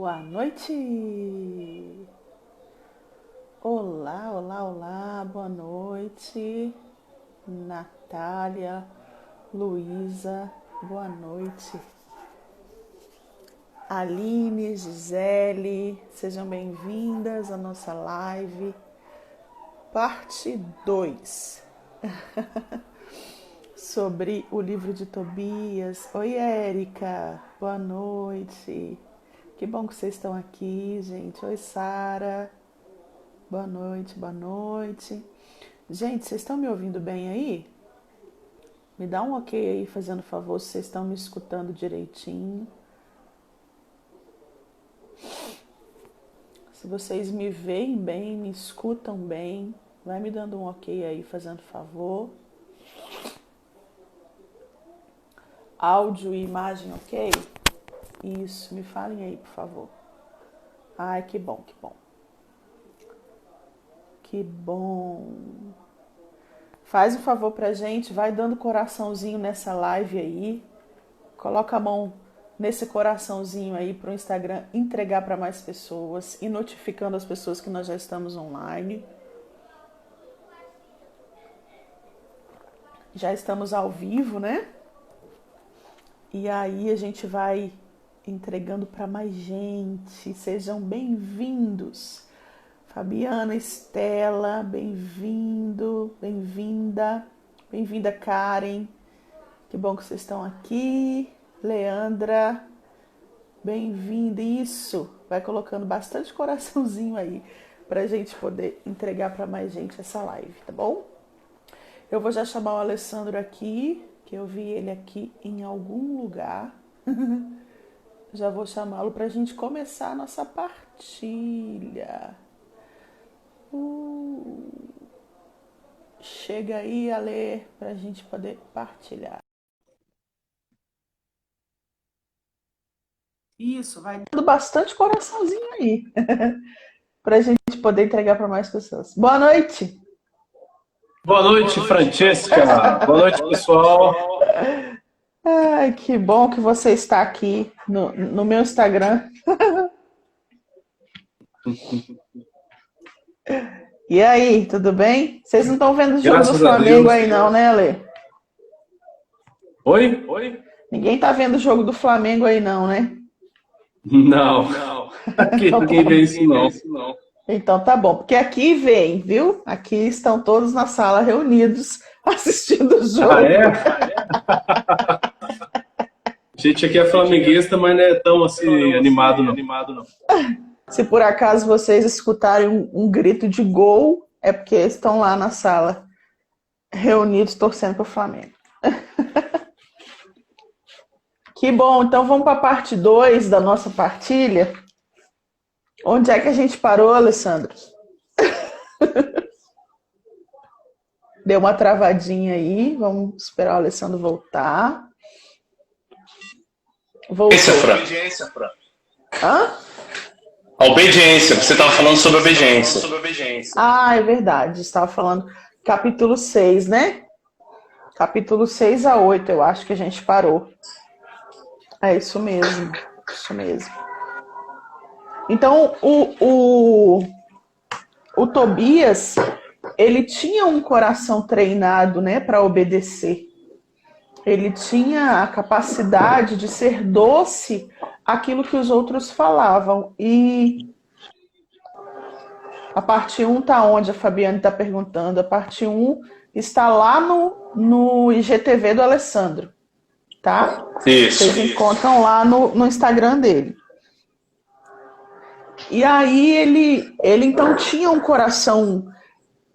Boa noite! Olá, olá, olá, boa noite. Natália, Luísa, boa noite. Aline, Gisele, sejam bem-vindas à nossa live, parte 2, sobre o livro de Tobias. Oi, Érica, boa noite. Que bom que vocês estão aqui, gente. Oi, Sara. Boa noite, boa noite. Gente, vocês estão me ouvindo bem aí? Me dá um ok aí, fazendo favor, se vocês estão me escutando direitinho. Se vocês me veem bem, me escutam bem, vai me dando um ok aí, fazendo favor. Áudio e imagem ok? Isso, me falem aí, por favor. Ai, que bom, que bom. Que bom. Faz um favor pra gente, vai dando coraçãozinho nessa live aí. Coloca a mão nesse coraçãozinho aí pro Instagram entregar para mais pessoas e notificando as pessoas que nós já estamos online. Já estamos ao vivo, né? E aí a gente vai entregando para mais gente. Sejam bem-vindos. Fabiana, Estela, bem-vindo, bem-vinda. Bem-vinda, Karen. Que bom que vocês estão aqui. Leandra, bem-vinda. Isso, vai colocando bastante coraçãozinho aí pra gente poder entregar para mais gente essa live, tá bom? Eu vou já chamar o Alessandro aqui, que eu vi ele aqui em algum lugar. Já vou chamá-lo pra gente começar a nossa partilha. Chega aí, Ale, pra gente poder partilhar. Isso, vai dando bastante coraçãozinho aí, pra gente poder entregar para mais pessoas. Boa noite! Boa noite, Francesca. Boa noite, pessoal. Ai, que bom que você está aqui no meu Instagram. E aí, tudo bem? Vocês não estão vendo o jogo do Graças a Flamengo Deus. aí não, né, Ale? Oi? Oi? Ninguém tá vendo o jogo do Flamengo aí não, né? Não. Aqui ninguém vê isso, não. Então tá bom, porque aqui vem, viu? Aqui estão todos na sala reunidos assistindo o jogo. Ah, é? A gente aqui é flamenguista, mas não é tão assim animado, não. Se por acaso vocês escutarem um grito de gol, é porque estão lá na sala reunidos torcendo para o Flamengo. Que bom, então vamos para a parte 2 da nossa partilha. Onde é que a gente parou, Alessandro? Deu uma travadinha aí, vamos esperar o Alessandro voltar. Obediência, Fran. Hã? A obediência, você estava falando sobre obediência. Ah, é verdade, estava falando capítulo 6, né? Capítulo 6 a 8, eu acho que a gente parou. É isso mesmo, isso mesmo. Então, o Tobias, ele tinha um coração treinado, né, para obedecer. Ele tinha a capacidade de ser doce àquilo que os outros falavam. E a parte 1 está onde? A Fabiane está perguntando. A parte 1 está lá no IGTV do Alessandro, tá? Isso. Vocês encontram lá no Instagram dele. E aí ele então tinha um coração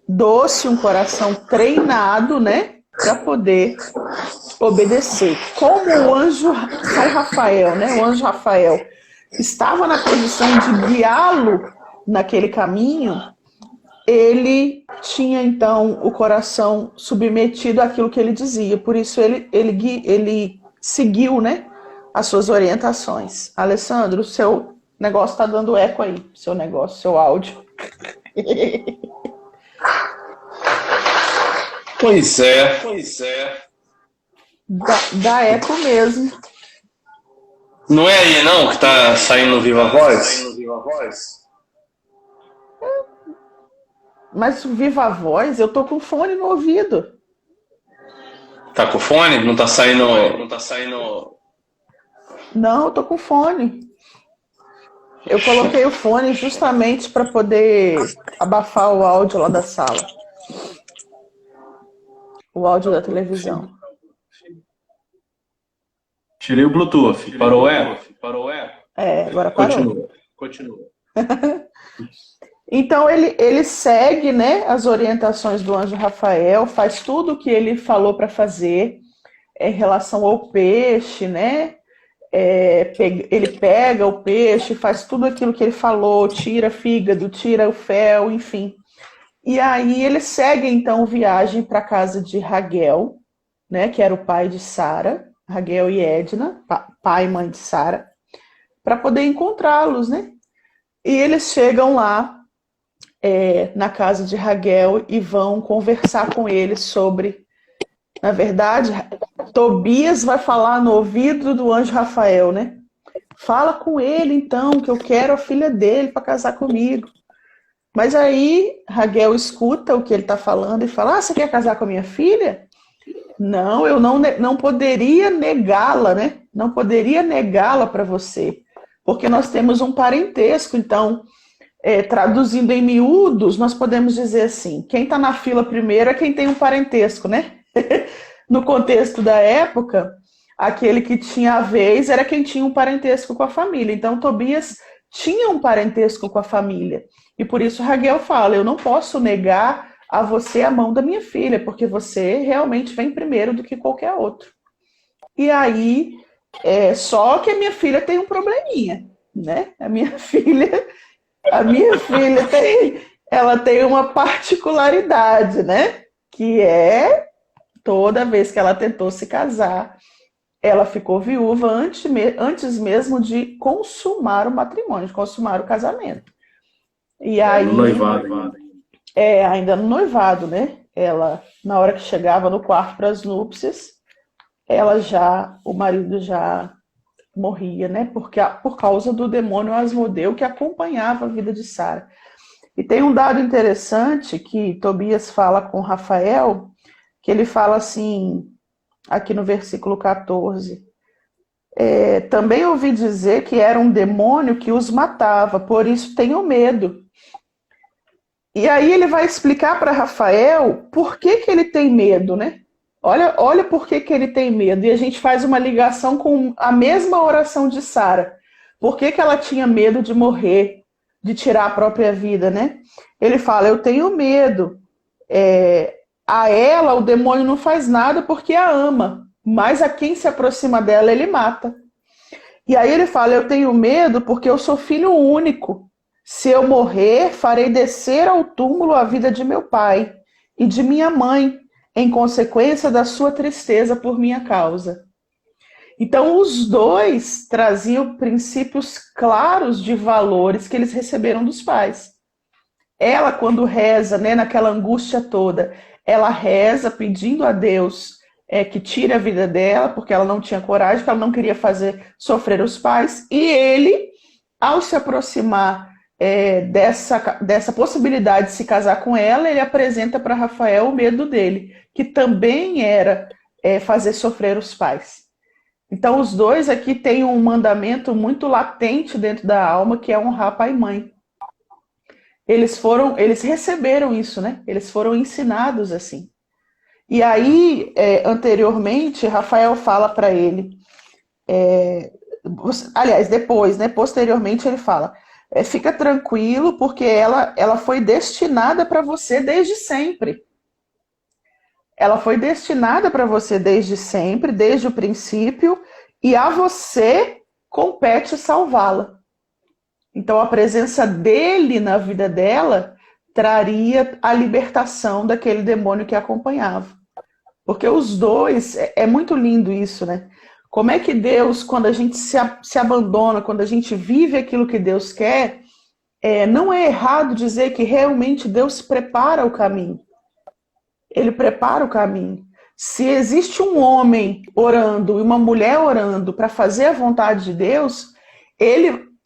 doce, um coração treinado, né? Para poder obedecer. Como o anjo São Rafael, né? O anjo Rafael estava na posição de guiá-lo naquele caminho, ele tinha então o coração submetido àquilo que ele dizia. Por isso ele seguiu, né, as suas orientações. Alessandro, o seu negócio está dando eco aí, seu áudio. Pois é. Dá eco mesmo. Não é aí não que tá saindo Viva Voz? Mas viva a voz, eu tô com fone no ouvido. Tá com fone? Não tá saindo. Não tá saindo. Não, eu tô com fone. Eu coloquei o fone justamente para poder abafar o áudio lá da sala. O áudio da televisão. Tirei o Bluetooth. Parou o eco? Agora parou. Continua. Então ele segue, né, as orientações do anjo Rafael, faz tudo o que ele falou para fazer em relação ao peixe, né? Ele pega o peixe, faz tudo aquilo que ele falou, tira fígado, tira o fel, enfim. E aí ele segue então viagem para a casa de Raguel, né, que era o pai de Sara, Raguel e Edna, pai e mãe de Sara, para poder encontrá-los, né? E eles chegam lá na casa de Raguel e vão conversar com eles sobre. Na verdade, Tobias vai falar no ouvido do anjo Rafael, né? Fala com ele então, que eu quero a filha dele para casar comigo. Mas aí Raguel escuta o que ele está falando e fala: você quer casar com a minha filha? Não, eu não poderia negá-la, né? Não poderia negá-la para você, porque nós temos um parentesco. Então, traduzindo em miúdos, nós podemos dizer assim: quem está na fila primeiro é quem tem um parentesco, né? No contexto da época, aquele que tinha a vez era quem tinha um parentesco com a família. Então, Tobias tinha um parentesco com a família. E por isso Raguel fala: eu não posso negar a você a mão da minha filha, porque você realmente vem primeiro do que qualquer outro. E aí, só que a minha filha tem um probleminha, né? A minha filha ela tem uma particularidade, né? Que é, toda vez que ela tentou se casar, ela ficou viúva antes mesmo de consumar o matrimônio, de consumar o casamento. E aí, Noivado. ainda no noivado, né? Ela, na hora que chegava no quarto para as núpcias, o marido já morria, né? Por causa do demônio Asmodeu que acompanhava a vida de Sara. E tem um dado interessante que Tobias fala com Rafael, que ele fala assim, aqui no versículo 14: também ouvi dizer que era um demônio que os matava, por isso tenho medo. E aí ele vai explicar para Rafael por que ele tem medo, né? Olha por que ele tem medo. E a gente faz uma ligação com a mesma oração de Sara. Por que ela tinha medo de morrer, de tirar a própria vida, né? Ele fala: eu tenho medo. A ela o demônio não faz nada porque a ama, mas a quem se aproxima dela ele mata. E aí ele fala: eu tenho medo porque eu sou filho único. Se eu morrer, farei descer ao túmulo a vida de meu pai e de minha mãe, em consequência da sua tristeza por minha causa. Então, os dois traziam princípios claros de valores que eles receberam dos pais. Ela, quando reza, né, naquela angústia toda, ela reza pedindo a Deus que tire a vida dela, porque ela não tinha coragem, porque ela não queria fazer sofrer os pais. E ele, ao se aproximar dessa possibilidade de se casar com ela, ele apresenta para Rafael o medo dele, que também era fazer sofrer os pais. Então, os dois aqui têm um mandamento muito latente dentro da alma, que é honrar pai e mãe. Eles receberam isso, né? Eles foram ensinados assim. E aí, anteriormente, Rafael fala para ele, aliás, depois, né? Posteriormente, ele fala: fica tranquilo, porque ela foi destinada para você desde sempre. Ela foi destinada para você desde sempre, desde o princípio, e a você compete salvá-la. Então, a presença dele na vida dela traria a libertação daquele demônio que a acompanhava. Porque os dois, é muito lindo isso, né? Como é que Deus, quando a gente se abandona, quando a gente vive aquilo que Deus quer, não é errado dizer que realmente Deus prepara o caminho. Ele prepara o caminho. Se existe um homem orando e uma mulher orando para fazer a vontade de Deus,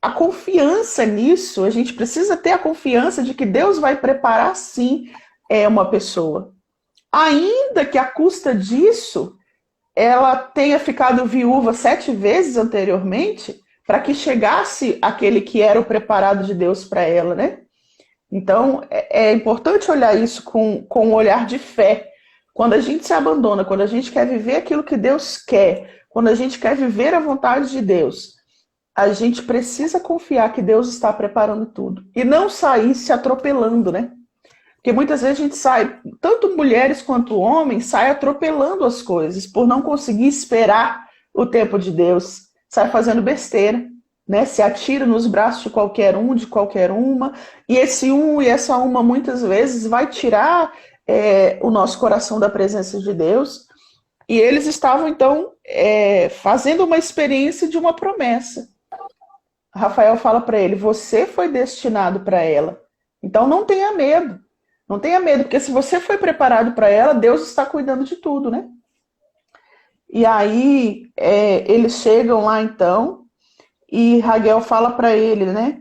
a confiança nisso, a gente precisa ter a confiança de que Deus vai preparar sim uma pessoa. Ainda que à custa disso, ela tenha ficado viúva 7 vezes anteriormente, para que chegasse aquele que era o preparado de Deus para ela, né? Então, é importante olhar isso com um olhar de fé. Quando a gente se abandona, quando a gente quer viver aquilo que Deus quer, quando a gente quer viver a vontade de Deus, a gente precisa confiar que Deus está preparando tudo. E não sair se atropelando, né? Porque muitas vezes a gente sai, tanto mulheres quanto homens, sai atropelando as coisas, por não conseguir esperar o tempo de Deus. Sai fazendo besteira, né? Se atira nos braços de qualquer um, de qualquer uma. E esse um e essa uma, muitas vezes, vai tirar o nosso coração da presença de Deus. E eles estavam, então, fazendo uma experiência de uma promessa. Rafael fala para ele, você foi destinado para ela. Então não tenha medo. Não tenha medo, porque se você foi preparado para ela, Deus está cuidando de tudo, né? E aí, eles chegam lá então, e Raguel fala para ele, né?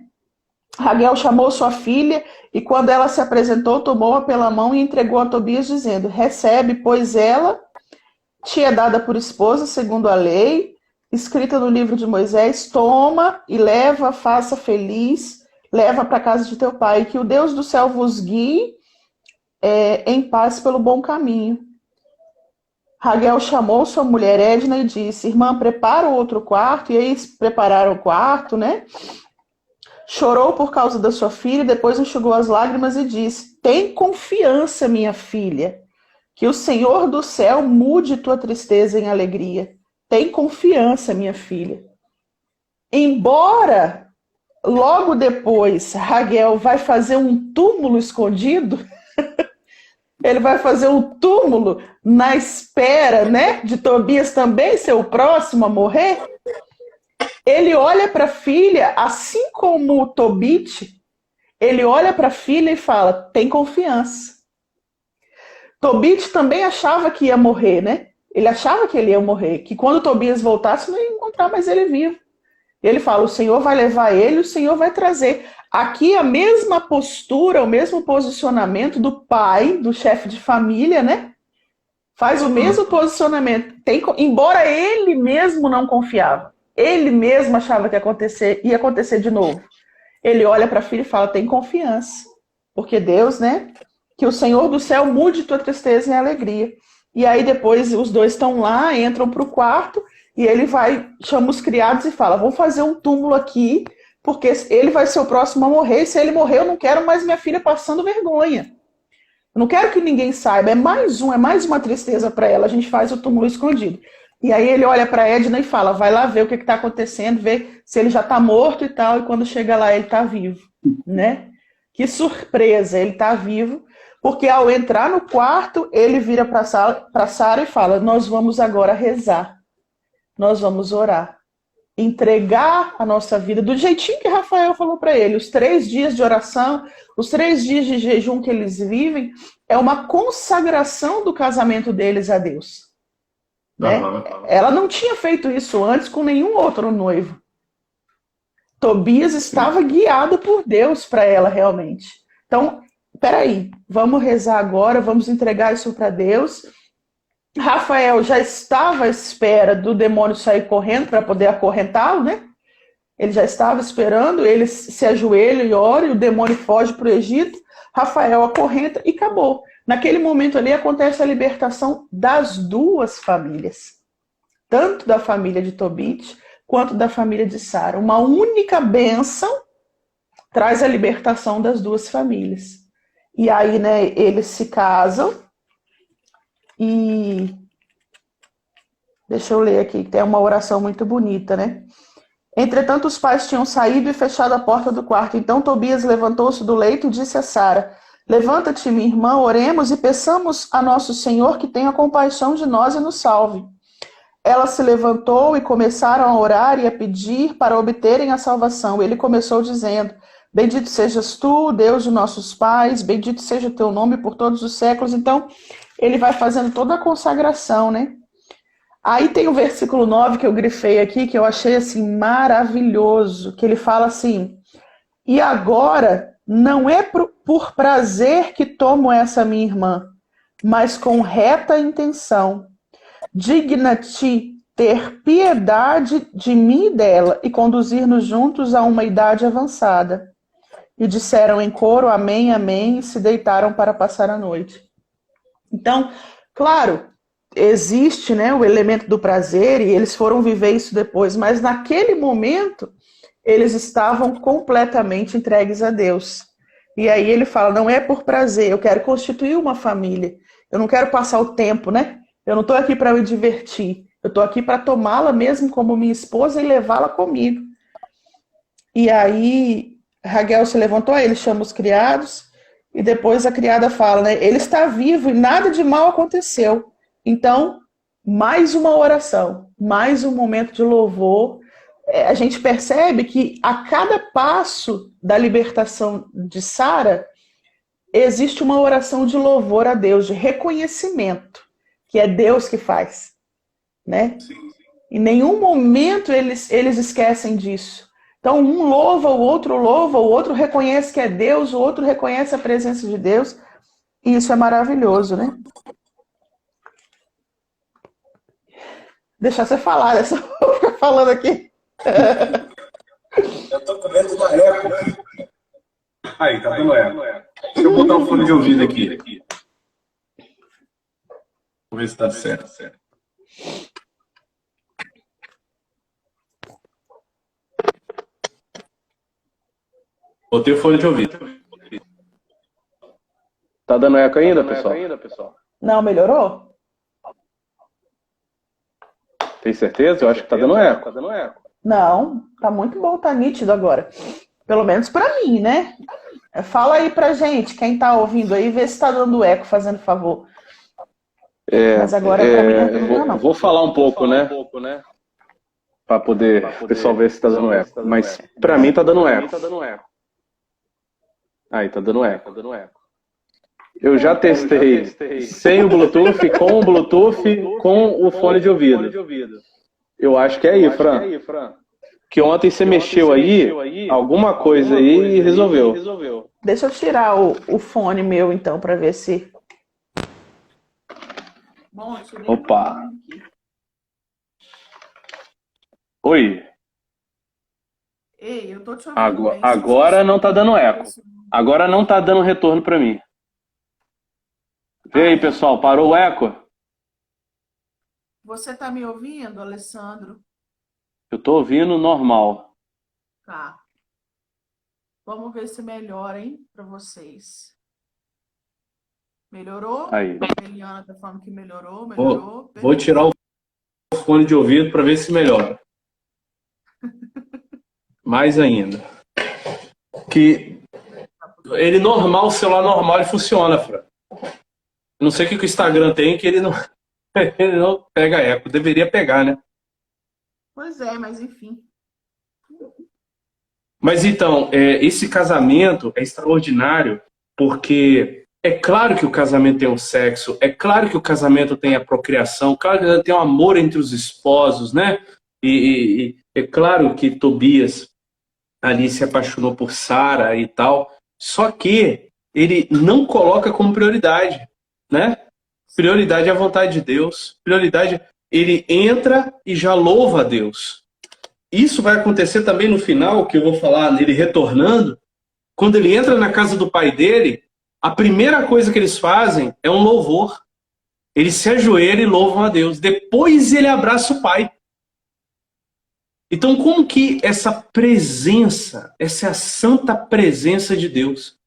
Raguel chamou sua filha, e quando ela se apresentou, tomou-a pela mão e entregou a Tobias, dizendo, recebe, pois ela te é dada por esposa, segundo a lei, escrita no livro de Moisés, toma e leva, faça feliz, leva para a casa de teu pai, que o Deus do céu vos guie em paz pelo bom caminho. Raguel chamou sua mulher Edna e disse, irmã, prepara o outro quarto, e eles prepararam o quarto, né? Chorou por causa da sua filha, depois enxugou as lágrimas e disse, tem confiança, minha filha, que o Senhor do céu mude tua tristeza em alegria. Tem confiança, minha filha. Embora logo depois Raguel vai fazer um túmulo escondido, ele vai fazer um túmulo na espera, né, de Tobias também ser o próximo a morrer. Ele olha para a filha, assim como o Tobit, ele olha para a filha e fala, tem confiança. Tobit também achava que ia morrer, né? Ele achava que ele ia morrer, que quando Tobias voltasse não ia encontrar mais ele vivo. Ele fala, o Senhor vai levar ele, o Senhor vai trazer. Aqui a mesma postura, o mesmo posicionamento do pai, do chefe de família, né? Faz o mesmo posicionamento. Embora ele mesmo não confiava, ele mesmo achava que ia acontecer de novo. Ele olha para a filha e fala, tem confiança. Porque Deus, né? Que o Senhor do céu mude tua tristeza em alegria. E aí depois os dois estão lá, entram para o quarto, e ele chama os criados e fala, vou fazer um túmulo aqui, porque ele vai ser o próximo a morrer, e se ele morrer eu não quero mais minha filha passando vergonha. Eu não quero que ninguém saiba, é mais uma tristeza para ela, a gente faz o túmulo escondido. E aí ele olha para Edna e fala, vai lá ver o que está acontecendo, ver se ele já está morto e tal, e quando chega lá ele está vivo, né? Que surpresa, ele está vivo, porque ao entrar no quarto, ele vira para Sara e fala, nós vamos agora rezar, nós vamos orar, entregar a nossa vida, do jeitinho que Rafael falou para ele, os 3 dias de oração, os 3 dias de jejum que eles vivem, é uma consagração do casamento deles a Deus. Né? Ela não tinha feito isso antes com nenhum outro noivo. Tobias estava guiado por Deus para ela realmente. Então, peraí, vamos rezar agora, vamos entregar isso para Deus. Rafael já estava à espera do demônio sair correndo para poder acorrentá-lo, né? Ele já estava esperando, ele se ajoelha e ora, e o demônio foge para o Egito. Rafael acorrenta e acabou. Naquele momento ali acontece a libertação das 2 famílias. Tanto da família de Tobit, quanto da família de Sara. Uma única bênção traz a libertação das 2 famílias. E aí, né, eles se casam e... Deixa eu ler aqui, que tem uma oração muito bonita, né? Entretanto, os pais tinham saído e fechado a porta do quarto. Então Tobias levantou-se do leito e disse a Sara, levanta-te, minha irmã, oremos e peçamos a nosso Senhor que tenha compaixão de nós e nos salve. Ela se levantou e começaram a orar e a pedir para obterem a salvação. Ele começou dizendo, bendito sejas tu, Deus de nossos pais, bendito seja o teu nome por todos os séculos. Então, ele vai fazendo toda a consagração, né? Aí tem o versículo 9 que eu grifei aqui, que eu achei assim maravilhoso, que ele fala assim: e agora não é por prazer que tomo essa minha irmã, mas com reta intenção. Digna-te ter piedade de mim e dela, e conduzir-nos juntos a uma idade avançada. E disseram em coro, amém, amém, e se deitaram para passar a noite. Então, claro, existe, né, o elemento do prazer, e eles foram viver isso depois, mas naquele momento, eles estavam completamente entregues a Deus. E aí ele fala, não é por prazer, eu quero constituir uma família, eu não quero passar o tempo, né? Eu não estou aqui para me divertir, eu estou aqui para tomá-la mesmo como minha esposa e levá-la comigo. E aí Raguel se levantou, ele chama os criados, e depois a criada fala, né? Ele está vivo e nada de mal aconteceu. Então, mais uma oração, mais um momento de louvor. A gente percebe que a cada passo da libertação de Sara, existe uma oração de louvor a Deus, de reconhecimento, que é Deus que faz, né? Em nenhum momento eles esquecem disso. Então, um louva, o outro reconhece que é Deus, o outro reconhece a presença de Deus, e isso é maravilhoso, né? Deixar você falar, né? Só vou ficar falando aqui. Eu tô com medo do eco. Aí, tá dando eco. Deixa eu botar o fone de ouvido aqui. Vamos ver se tá certo. Botei o fone de ouvido. Tá dando eco ainda, pessoal? Não, melhorou? Tem certeza? Eu acho que tá dando eco. Não, tá muito bom, tá nítido agora. Pelo menos pra mim, né? Fala aí pra gente, quem tá ouvindo aí, vê se tá dando eco, fazendo favor. Mas agora pra mim não. Vou falar um pouco, né? Pra poder o pessoal ver se tá dando eco. Mas pra mim tá dando eco. Aí, tá dando eco. Eu já testei sem o Bluetooth, com o Bluetooth, com o fone de ouvido. Eu acho que é aí, Fran. Que ontem você mexeu aí, alguma coisa aí e resolveu. Deixa eu tirar o fone meu, então, pra ver se... Bom, Opa! Oi. Ei, eu tô te ouvindo. Agora não tá dando eco. Agora não tá dando retorno pra mim. Vê aí, pessoal, parou o eco? Você tá me ouvindo, Alessandro? Eu tô ouvindo normal. Tá. Vamos ver se melhora, hein, pra vocês. Melhorou? Aí. A Eliana tá falando que melhorou. Vou tirar o fone de ouvido pra ver se melhora. Mais ainda. Que ele normal, o celular normal, ele funciona, Fran. Não sei o que o Instagram tem, que ele não pega eco. Deveria pegar, né? Pois é, mas enfim. Mas então, esse casamento é extraordinário porque é claro que o casamento tem um sexo, é claro que o casamento tem a procriação, claro que tem um amor entre os esposos, né? E é claro que Tobias ali se apaixonou por Sara e tal, só que ele não coloca como prioridade, né? Prioridade é a vontade de Deus, prioridade, ele entra e já louva a Deus. Isso vai acontecer também no final, que eu vou falar nele retornando, quando ele entra na casa do pai dele, a primeira coisa que eles fazem é um louvor. Eles se ajoelham e louvam a Deus. Depois ele abraça o pai. Então, como que essa presença, essa é a santa presença de Deus?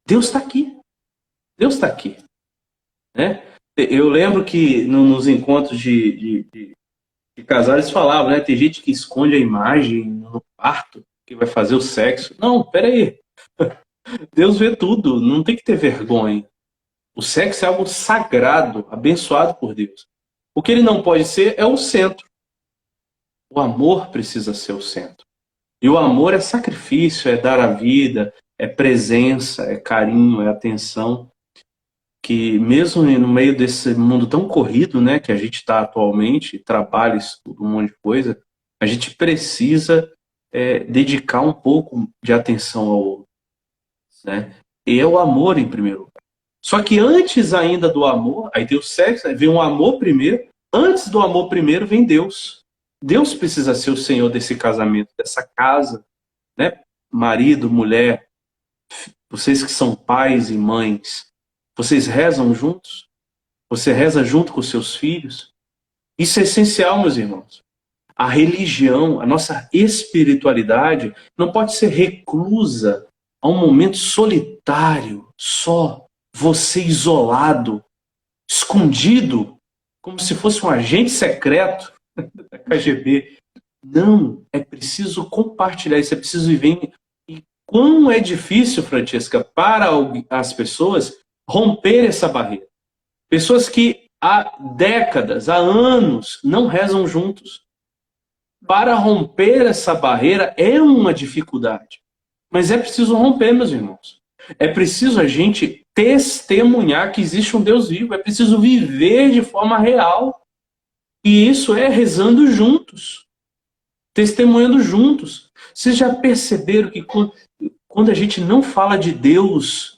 Deus está aqui. Deus está aqui. Né? Eu lembro que nos encontros de casais eles falavam, né? Tem gente que esconde a imagem no quarto, que vai fazer o sexo. Não, peraí. Deus vê tudo, não tem que ter vergonha. O sexo é algo sagrado, abençoado por Deus. O que ele não pode ser é o centro. O amor precisa ser o centro. E o amor é sacrifício, é dar a vida, é presença, é carinho, é atenção. que mesmo no meio desse mundo tão corrido, né, que a gente está atualmente, trabalho, estudo, um monte de coisa, a gente precisa dedicar um pouco de atenção ao outro, né? E é o amor em primeiro lugar. Só que antes ainda do amor, aí tem o sexo, aí vem o amor primeiro, antes do amor primeiro vem Deus. Deus precisa ser o Senhor desse casamento, dessa casa, né? Marido, mulher, vocês que são pais e mães, vocês rezam juntos? Você reza junto com seus filhos? Isso é essencial, meus irmãos. A religião, a nossa espiritualidade não pode ser reclusa a um momento solitário, só, você isolado, escondido, como se fosse um agente secreto da KGB. Não, é preciso compartilhar isso, é preciso viver. E quão é difícil, Francesca, para as pessoas romper essa barreira. Pessoas que há décadas, há anos, não rezam juntos. Para romper essa barreira é uma dificuldade. Mas é preciso romper, meus irmãos. É preciso a gente testemunhar que existe um Deus vivo. É preciso viver de forma real. E isso é rezando juntos. Testemunhando juntos. Vocês já perceberam que quando a gente não fala de Deus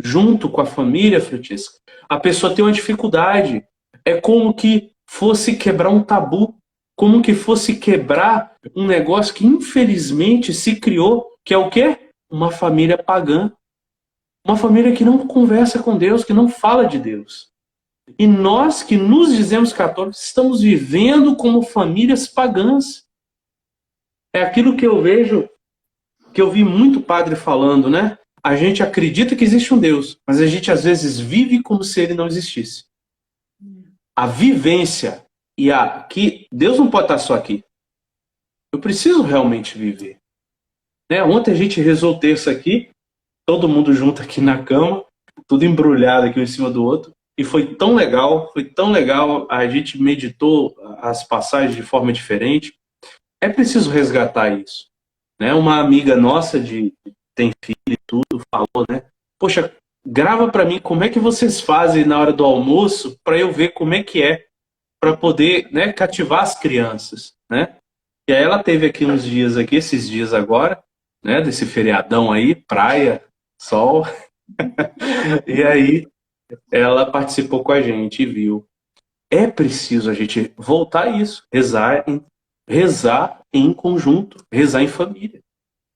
junto com a família, Francesca, a pessoa tem uma dificuldade. É como que fosse quebrar um tabu. Como que fosse quebrar um negócio que infelizmente se criou, que é o quê? Uma família pagã. Uma família que não conversa com Deus, que não fala de Deus. E nós que nos dizemos católicos estamos vivendo como famílias pagãs. É aquilo que eu vejo, que eu vi muito padre falando, né? A gente acredita que existe um Deus, mas a gente às vezes vive como se ele não existisse. A vivência que Deus não pode estar só aqui. Eu preciso realmente viver. Né? Ontem a gente rezou o terço aqui, todo mundo junto aqui na cama, tudo embrulhado aqui um em cima do outro, e foi tão legal, a gente meditou as passagens de forma diferente. É preciso resgatar isso. Né? Uma amiga nossa tem filho e tudo, falou, né? Poxa, grava para mim como é que vocês fazem na hora do almoço para eu ver como é que é, para poder, né, cativar as crianças, né? E aí ela teve aqui uns dias aqui, esses dias agora, né, desse feriadão aí, praia, sol. E aí ela participou com a gente e viu. É preciso a gente voltar a isso, rezar em conjunto, rezar em família.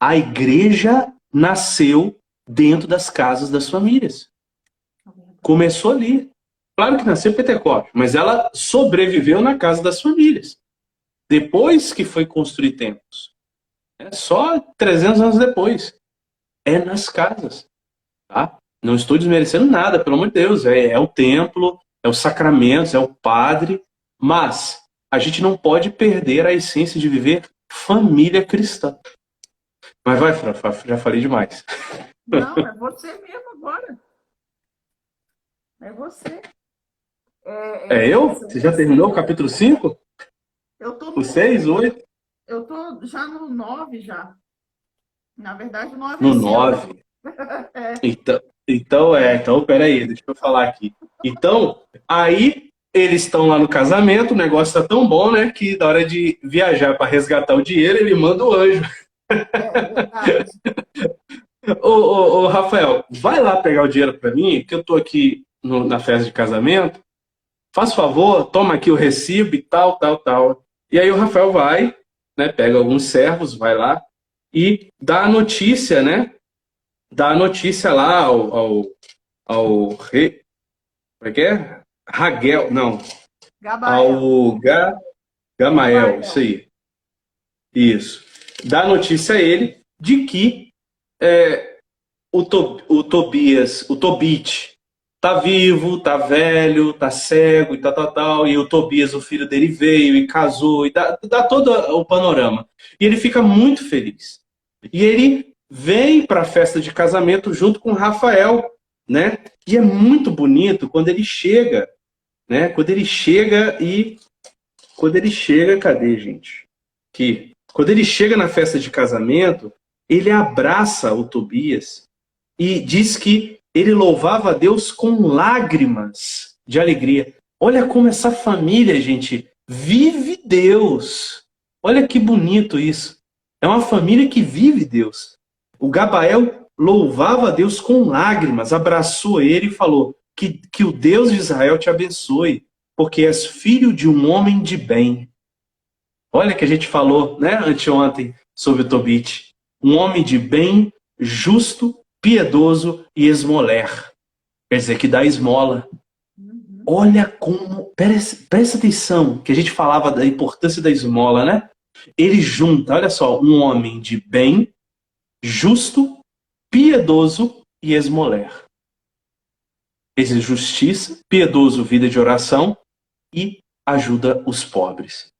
A igreja nasceu dentro das casas das famílias. Começou ali. Claro que nasceu em Pentecostes, mas ela sobreviveu na casa das famílias. Depois que foi construir templos. Só 300 anos depois. É nas casas. Tá? Não estou desmerecendo nada, pelo amor de Deus. É o templo, é os sacramentos, é o padre. Mas a gente não pode perder a essência de viver família cristã. Mas vai, Fran, já falei demais. Não, é você mesmo agora. É você. Eu? Você já terminou o capítulo 5? Eu tô O 6, 8? Eu tô já no 9 já. Na verdade, o 9 No 9. Então, peraí, deixa eu falar aqui. Então, aí eles estão lá no casamento, o negócio tá tão bom, né, que na hora de viajar para resgatar o dinheiro, ele manda o anjo. Verdade. Ô, Rafael, vai lá pegar o dinheiro para mim, que eu tô aqui na festa de casamento. Faz favor, toma aqui o recibo e tal. E aí o Rafael vai, né, pega alguns servos, vai lá e dá a notícia, né? Dá a notícia lá ao rei. Como é que é? Raguel, não. Ao Gamael, isso aí. Isso. Dá a notícia a ele de que o Tobit, tá vivo, tá velho, tá cego e tal. E o Tobias, o filho dele, veio e casou. E dá todo o panorama. E ele fica muito feliz. E ele vem para a festa de casamento junto com Rafael, né? E é muito bonito quando ele chega, né? Quando ele chega, cadê, gente? Aqui. Quando ele chega na festa de casamento, ele abraça o Tobias e diz que ele louvava a Deus com lágrimas de alegria. Olha como essa família, gente, vive Deus. Olha que bonito isso. É uma família que vive Deus. O Gabael louvava a Deus com lágrimas, abraçou ele e falou que o Deus de Israel te abençoe, porque és filho de um homem de bem. Olha que a gente falou, né, anteontem, sobre o Tobit. Um homem de bem, justo, piedoso e esmoler. Quer dizer, que dá esmola. Olha como... Presta atenção, que a gente falava da importância da esmola, né? Ele junta, olha só, um homem de bem, justo, piedoso e esmoler. Exige justiça, piedoso, vida de oração e ajuda os pobres.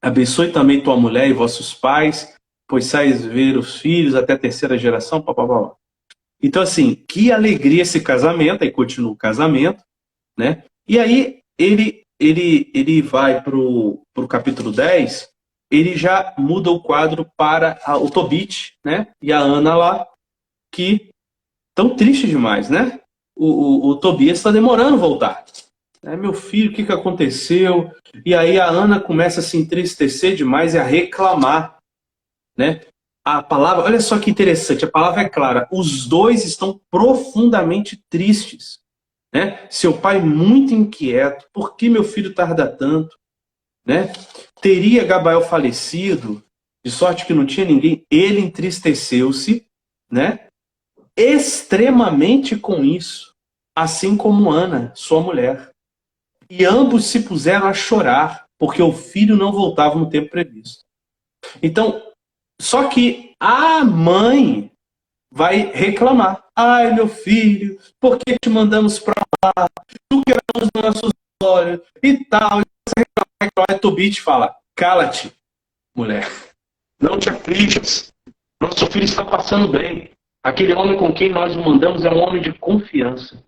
Abençoe também tua mulher e vossos pais, pois sais ver os filhos até a terceira geração, papapá. Então, assim, que alegria esse casamento, aí continua o casamento, né? E aí ele vai pro capítulo 10, ele já muda o quadro para o Tobit, né? E a Ana lá, que tão triste demais, né? O Tobias está demorando a voltar. Meu filho, o que aconteceu? E aí a Ana começa a se entristecer demais e a reclamar, né? A palavra, olha só que interessante, a palavra é clara. Os dois estão profundamente tristes, né? Seu pai muito inquieto. Por que meu filho tarda tanto? Né? Teria Gabael falecido, de sorte que não tinha ninguém. Ele entristeceu-se, né? Extremamente com isso, assim como Ana, sua mulher. E ambos se puseram a chorar, porque o filho não voltava no tempo previsto. Então, só que a mãe vai reclamar. Ai, meu filho, por que te mandamos para lá? Tu quebramos nossos olhos e tal. E Tobit fala, cala-te, mulher. Não te aflijas. Nosso filho está passando bem. Aquele homem com quem nós o mandamos é um homem de confiança.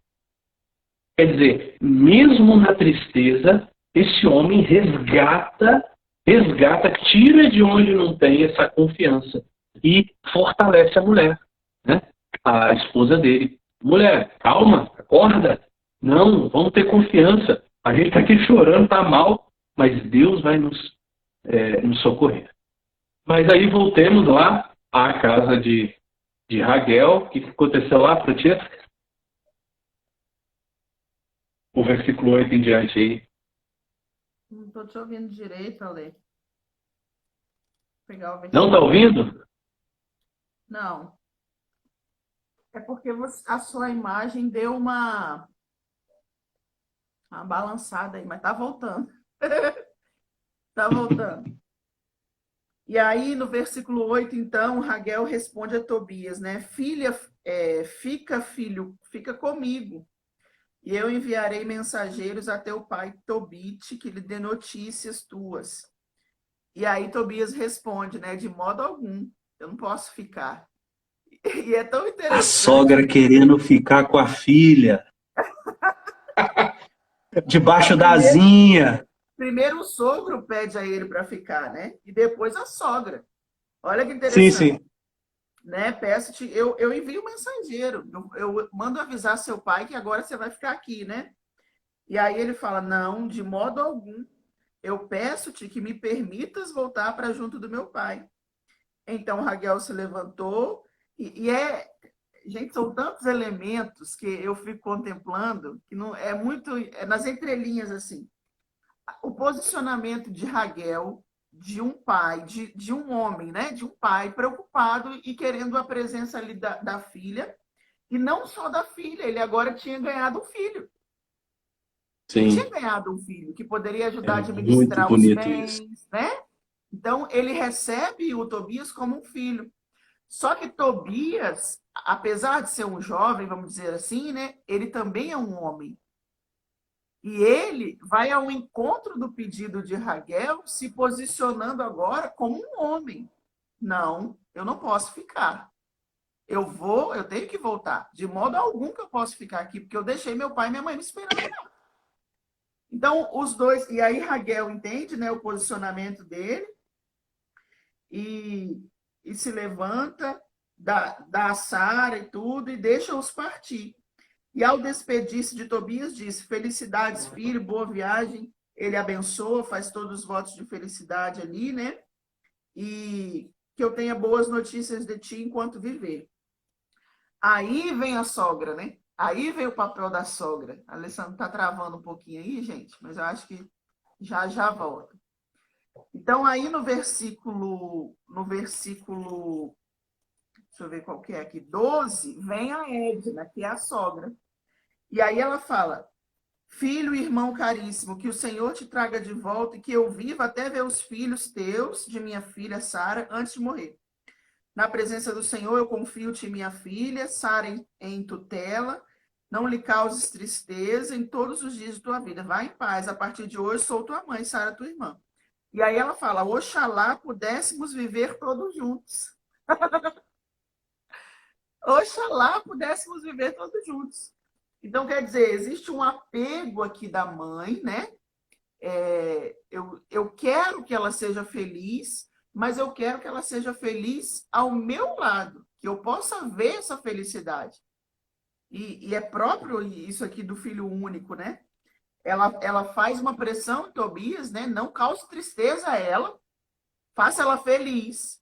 Quer dizer, mesmo na tristeza, esse homem resgata, tira de onde não tem essa confiança e fortalece a mulher, né? A esposa dele. Mulher, calma, acorda. Não, vamos ter confiança. A gente está aqui chorando, está mal, mas Deus vai nos socorrer. Mas aí voltemos lá à casa de Raguel. O que aconteceu lá, Francesca? O versículo 8 em diante aí. Não estou te ouvindo direito, Ale. Vou pegar o versículo. Não está ouvindo? Não. É porque a sua imagem deu uma balançada aí, mas tá voltando. Tá voltando. E aí, no versículo 8, então, Raguel responde a Tobias, né? Filha, fica comigo. E eu enviarei mensageiros a teu pai Tobit, que lhe dê notícias tuas. E aí Tobias responde, né? De modo algum, eu não posso ficar. E é tão interessante. A sogra querendo ficar com a filha. Debaixo da asinha. Primeiro o sogro pede a ele para ficar, né? E depois a sogra. Olha que interessante. Sim, sim. Né? Peço-te, eu envio um mensageiro. Eu mando avisar seu pai que agora você vai ficar aqui, né? E aí ele fala, não, de modo algum. Eu peço-te que me permitas voltar para junto do meu pai. Então Raguel se levantou gente, são tantos elementos que eu fico contemplando que não é muito nas entrelinhas assim. O posicionamento de Raguel, de um pai, de um homem, né? De um pai preocupado e querendo a presença ali da filha. E não só da filha, ele agora tinha ganhado um filho. Sim. Ele tinha ganhado um filho que poderia ajudar a administrar os bens, isso, né? Então, ele recebe o Tobias como um filho. Só que Tobias, apesar de ser um jovem, vamos dizer assim, né? Ele também é um homem. E ele vai ao encontro do pedido de Raguel, se posicionando agora como um homem. Não, eu não posso ficar. Eu tenho que voltar. De modo algum que eu posso ficar aqui, porque eu deixei meu pai e minha mãe me esperando lá. Então, os dois... E aí Raguel entende, né, o posicionamento dele e se levanta, da Sara e tudo, e deixa-os partir. E ao despedir-se de Tobias, disse: felicidades, filho, boa viagem. Ele abençoa, faz todos os votos de felicidade ali, né? E que eu tenha boas notícias de ti enquanto viver. Aí vem a sogra, né? Aí vem o papel da sogra. A Alessandra tá travando um pouquinho aí, gente, mas eu acho que já volta. Então, aí no versículo, deixa eu ver qual que é aqui, 12, vem a Edna, que é a sogra. E aí ela fala: filho e irmão caríssimo, que o Senhor te traga de volta e que eu viva até ver os filhos teus, de minha filha Sara, antes de morrer. Na presença do Senhor eu confio-te, minha filha, Sara em tutela, não lhe causes tristeza em todos os dias de tua vida. Vai em paz, a partir de hoje sou tua mãe, Sara, tua irmã. E aí ela fala: oxalá pudéssemos viver todos juntos. Oxalá pudéssemos viver todos juntos. Então, quer dizer, existe um apego aqui da mãe, né? Eu quero que ela seja feliz, mas eu quero que ela seja feliz ao meu lado, que eu possa ver essa felicidade. E é próprio isso aqui do filho único, né? Ela faz uma pressão em Tobias, né? Não cause tristeza a ela, faça ela feliz.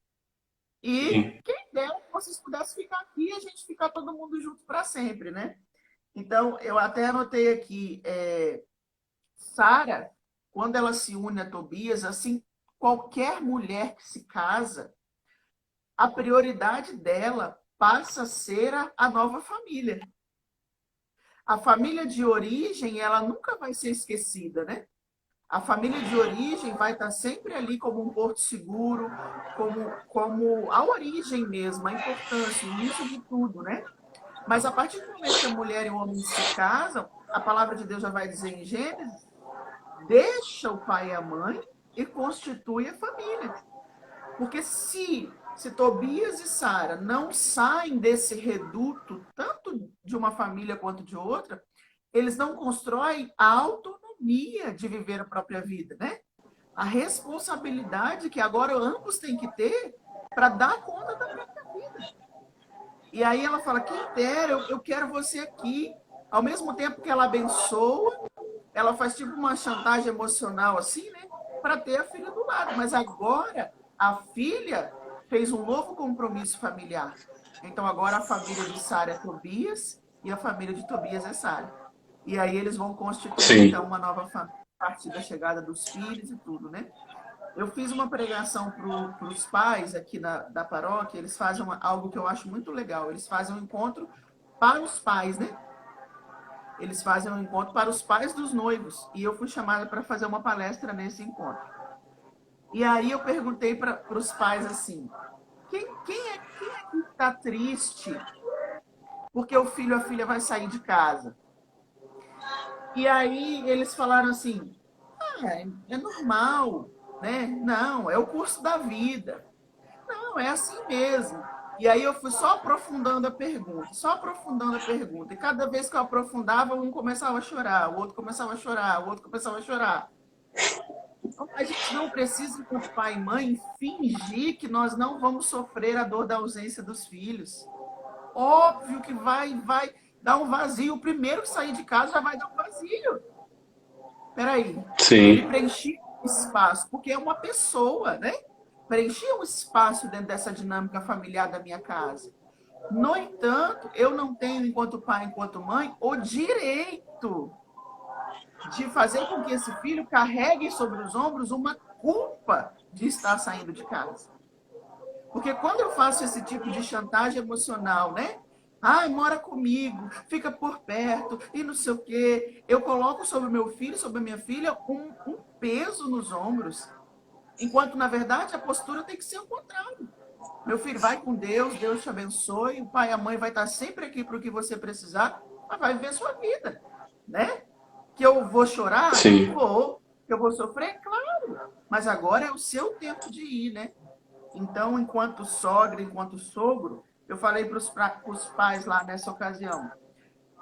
E Sim. quem dera que vocês pudessem ficar aqui e a gente ficar todo mundo junto para sempre, né? Então, eu até anotei aqui, Sara, quando ela se une a Tobias, assim, qualquer mulher que se casa, a prioridade dela passa a ser a nova família. A família de origem, ela nunca vai ser esquecida, né? A família de origem vai estar sempre ali como um porto seguro, como a origem mesmo, a importância, o início de tudo, né? Mas a partir do momento que a mulher e o homem se casam, a palavra de Deus já vai dizer em Gênesis: deixa o pai e a mãe e constitui a família. Porque se Tobias e Sara não saem desse reduto, tanto de uma família quanto de outra, eles não constroem a autonomia de viver a própria vida, né? A responsabilidade que agora ambos têm que ter para dar conta da própria vida. E aí ela fala: quem dera, eu quero você aqui. Ao mesmo tempo que ela abençoa, ela faz tipo uma chantagem emocional assim, né? Para ter a filha do lado. Mas agora a filha fez um novo compromisso familiar. Então agora a família de Sara é Tobias e a família de Tobias é Sara. E aí eles vão constituir então uma nova família a partir da chegada dos filhos e tudo, né? Eu fiz uma pregação para os pais aqui da paróquia. Eles fazem algo que eu acho muito legal. Eles fazem um encontro para os pais, né? Eles fazem um encontro para os pais dos noivos. E eu fui chamada para fazer uma palestra nesse encontro. E aí eu perguntei para os pais assim: quem é que está triste porque o filho ou a filha vai sair de casa? E aí eles falaram assim: é normal, né? Não, é o curso da vida. Não, é assim mesmo. E aí eu fui só aprofundando a pergunta, só aprofundando a pergunta. E cada vez que eu aprofundava, um começava a chorar, o outro começava a chorar, o outro começava a chorar. Então, a gente não precisa, enquanto pai e mãe, fingir que nós não vamos sofrer a dor da ausência dos filhos. Óbvio que vai dar um vazio. O primeiro que sair de casa já vai dar um vazio. Peraí. Sim. Ele preenchia um espaço, porque é uma pessoa, né? Preenchia um espaço dentro dessa dinâmica familiar da minha casa. No entanto, eu não tenho, enquanto pai, enquanto mãe, o direito de fazer com que esse filho carregue sobre os ombros uma culpa de estar saindo de casa. Porque quando eu faço esse tipo de chantagem emocional, né? Mora comigo, fica por perto e não sei o quê. Eu coloco sobre o meu filho, sobre a minha filha, um peso nos ombros. Enquanto, na verdade, a postura tem que ser o contrário. Meu filho, vai com Deus, Deus te abençoe, o pai e a mãe vai estar sempre aqui para o que você precisar, mas vai viver a sua vida, né? Que eu vou chorar? Sim. Vou. Que eu vou sofrer? Claro. Mas agora é o seu tempo de ir, né? Então, enquanto sogra, enquanto sogro, eu falei para os pais lá nessa ocasião: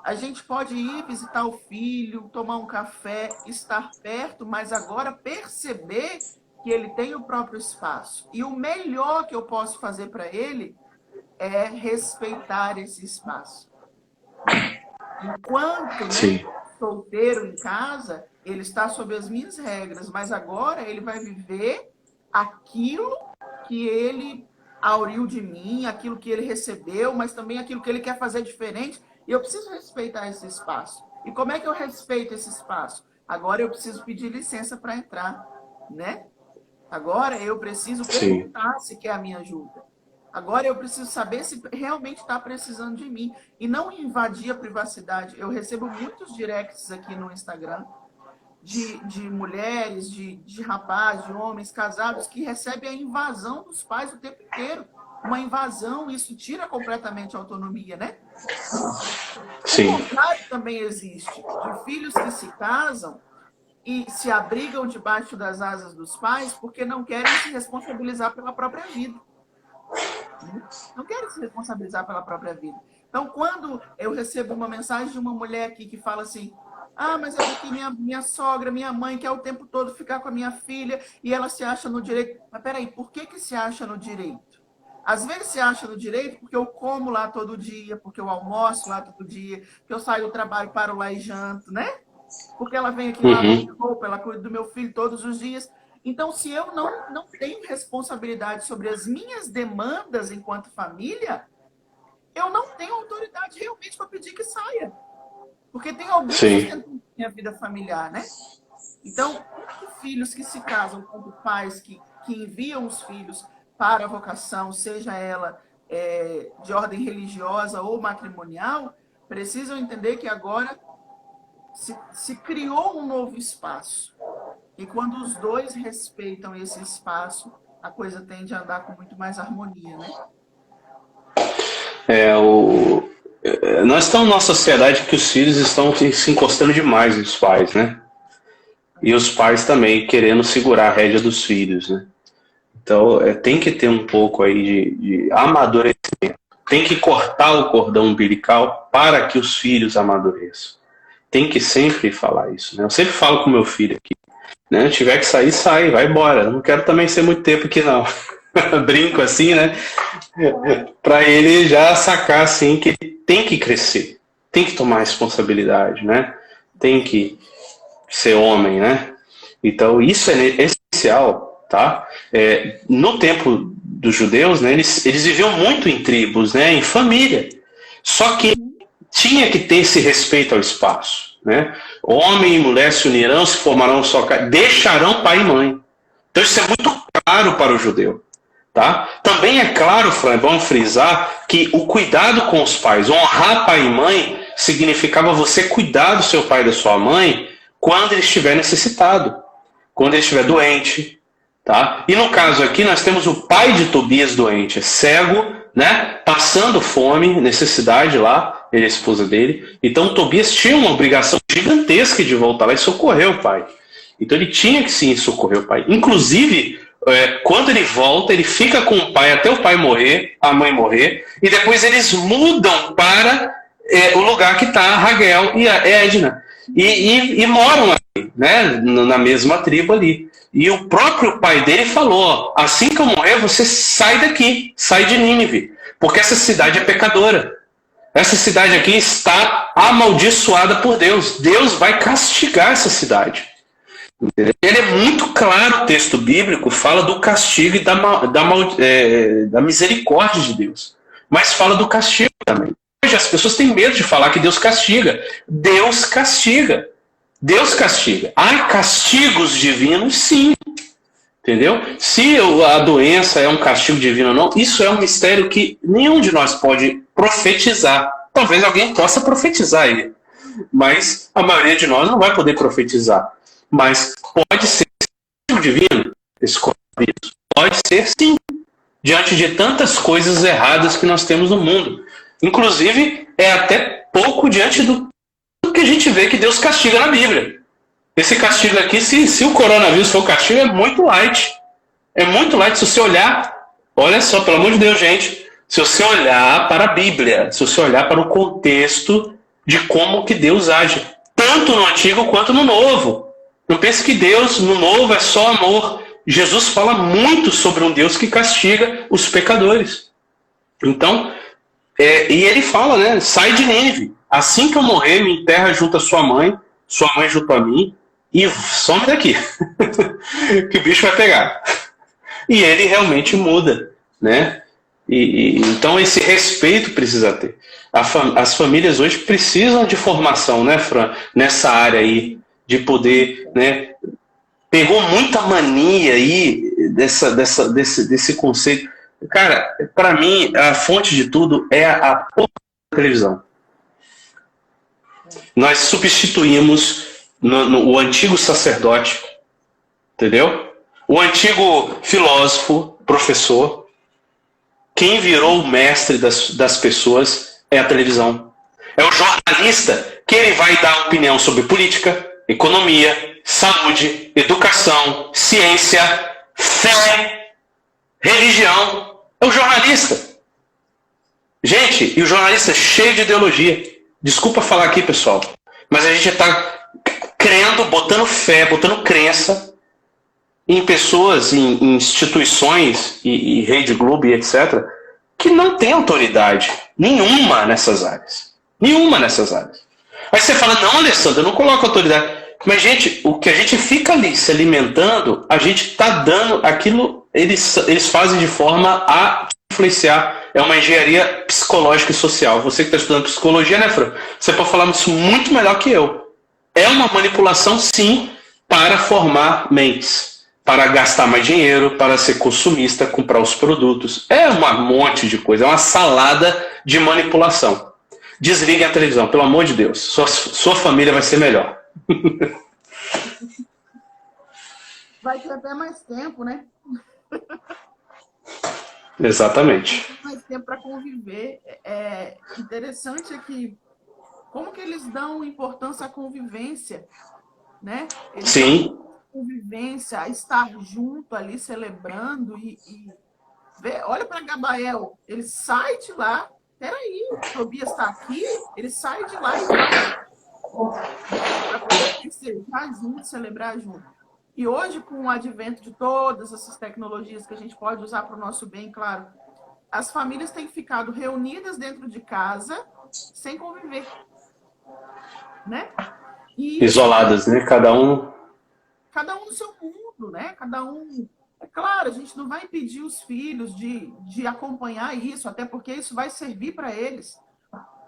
a gente pode ir visitar o filho, tomar um café, estar perto, mas agora perceber que ele tem o próprio espaço. E o melhor que eu posso fazer para ele é respeitar esse espaço. Enquanto, né, Sim. solteiro em casa, ele está sob as minhas regras, mas agora ele vai viver aquilo que ele auriu de mim, aquilo que ele recebeu, mas também aquilo que ele quer fazer diferente, e eu preciso respeitar esse espaço. E como é que eu respeito esse espaço? Agora eu preciso pedir licença para entrar, né? Agora eu preciso perguntar se quer a minha ajuda. Agora eu preciso saber se realmente está precisando de mim e não invadir a privacidade. Eu recebo muitos directs aqui no Instagram de mulheres, de rapazes, de homens casados que recebem a invasão dos pais o tempo inteiro. Uma invasão, isso tira completamente a autonomia, né? Sim. O contrário também existe, de filhos que se casam e se abrigam debaixo das asas dos pais porque não querem se responsabilizar pela própria vida. Não querem se responsabilizar pela própria vida. Então, quando eu recebo uma mensagem de uma mulher aqui que fala assim, mas é porque minha sogra, minha mãe quer o tempo todo ficar com a minha filha e ela se acha no direito. Mas peraí, por que se acha no direito? Às vezes se acha no direito porque eu como lá todo dia, porque eu almoço lá todo dia, porque eu saio do trabalho, paro lá e janto, né? Porque ela vem aqui lá, minha roupa, ela cuida do meu filho todos os dias. Então, se eu não tenho responsabilidade sobre as minhas demandas enquanto família, eu não tenho autoridade realmente para pedir que saia. Porque tem alguém sustentando minha vida familiar, né? Então, tanto filhos que se casam, quanto pais que enviam os filhos para a vocação, seja ela de ordem religiosa ou matrimonial, precisam entender que agora se criou um novo espaço. E quando os dois respeitam esse espaço, a coisa tende a andar com muito mais harmonia, né? Nós estamos numa sociedade que os filhos estão se encostando demais nos pais, né? E os pais também querendo segurar a rédea dos filhos, né? Então, tem que ter um pouco aí de amadurecimento. Tem que cortar o cordão umbilical para que os filhos amadureçam. Tem que sempre falar isso, né? Eu sempre falo com meu filho aqui, né? Se tiver que sair, sai, vai embora. Eu não quero também ser muito tempo aqui, não. Brinco assim, né? Para ele já sacar assim que ele tem que crescer, tem que tomar responsabilidade, né? Tem que ser homem, né? Então isso é essencial, tá? No tempo dos judeus, né, eles viviam muito em tribos, né, em família. Só que tinha que ter esse respeito ao espaço, né? Homem e mulher se unirão, se formarão só, deixarão pai e mãe. Então isso é muito claro para o judeu. Tá? Também é claro, Fran, vamos frisar, que o cuidado com os pais, honrar pai e mãe, significava você cuidar do seu pai e da sua mãe quando ele estiver necessitado, quando ele estiver doente. Tá? E no caso aqui, nós temos o pai de Tobias doente, cego, né? Passando fome, necessidade lá, ele é a esposa dele. Então Tobias tinha uma obrigação gigantesca de voltar lá e socorrer o pai. Então ele tinha que sim socorrer o pai. Inclusive, quando ele volta, ele fica com o pai até o pai morrer, a mãe morrer, e depois eles mudam para o lugar que está a Raguel e a Edna, e moram ali, né, na mesma tribo ali. E o próprio pai dele falou, assim que eu morrer, você sai daqui, sai de Nínive, porque essa cidade é pecadora. Essa cidade aqui está amaldiçoada por Deus. Deus vai castigar essa cidade. Ele é muito claro, o texto bíblico fala do castigo e da misericórdia de Deus, mas fala do castigo também. Hoje as pessoas têm medo de falar que Deus castiga. Deus castiga. Deus castiga. Há castigos divinos, sim. Entendeu? Se a doença é um castigo divino ou não, isso é um mistério que nenhum de nós pode profetizar. Talvez alguém possa profetizar ele, mas a maioria de nós não vai poder profetizar. Mas pode ser divino esse coronavírus. Pode ser sim, diante de tantas coisas erradas que nós temos no mundo. Inclusive, é até pouco diante do que a gente vê que Deus castiga na Bíblia. Esse castigo aqui, se o coronavírus for castigo, é muito light. É muito light. Se você olhar, olha só, pelo amor de Deus, gente, se você olhar para a Bíblia, se você olhar para o contexto de como que Deus age, tanto no Antigo quanto no Novo. Não pense que Deus, no Novo, é só amor. Jesus fala muito sobre um Deus que castiga os pecadores. Então, e ele fala, né? Sai de Nínive. Assim que eu morrer, me enterra junto a sua mãe junto a mim, e some daqui. Que o bicho vai pegar. E ele realmente muda, né? Então esse respeito precisa ter. As famílias hoje precisam de formação, né, Fran? Nessa área aí, de poder, né? Pegou muita mania aí desse conceito. Cara, para mim, a fonte de tudo é a televisão. Nós substituímos o antigo sacerdote, entendeu? O antigo filósofo, professor. Quem virou o mestre das pessoas é a televisão. É o jornalista que ele vai dar opinião sobre política, economia, saúde, educação, ciência, fé, religião. É o jornalista. Gente, e o jornalista é cheio de ideologia. Desculpa falar aqui, pessoal, mas a gente está crendo, botando fé, botando crença em pessoas, em instituições, e Rede Globo e etc., que não tem autoridade nenhuma nessas áreas. Nenhuma nessas áreas. Aí você fala, não, Alessandro, eu não coloco autoridade. Mas, gente, o que a gente fica ali se alimentando, a gente está dando aquilo, eles fazem de forma a influenciar. É uma engenharia psicológica e social. Você que está estudando psicologia, né, Fran? Você pode falar isso muito melhor que eu. É uma manipulação, sim, para formar mentes. Para gastar mais dinheiro, para ser consumista, comprar os produtos. É um monte de coisa. É uma salada de manipulação. Desliguem a televisão, pelo amor de Deus. Sua família vai ser melhor. Vai ter até mais tempo, né? Exatamente. Mais tempo para conviver. É interessante é que como que eles dão importância à convivência, né? Eles Sim. Convivência, a estar junto ali celebrando e ver. Olha para Gabael, ele sai de lá. Peraí, o Tobias está aqui, ele sai de lá e vai para poder festejar junto, celebrar junto. E hoje, com o advento de todas essas tecnologias que a gente pode usar para o nosso bem, claro, as famílias têm ficado reunidas dentro de casa sem conviver, né? E isoladas, né? Cada um no seu mundo, né? Cada um... É claro, a gente não vai impedir os filhos de acompanhar isso, até porque isso vai servir para eles.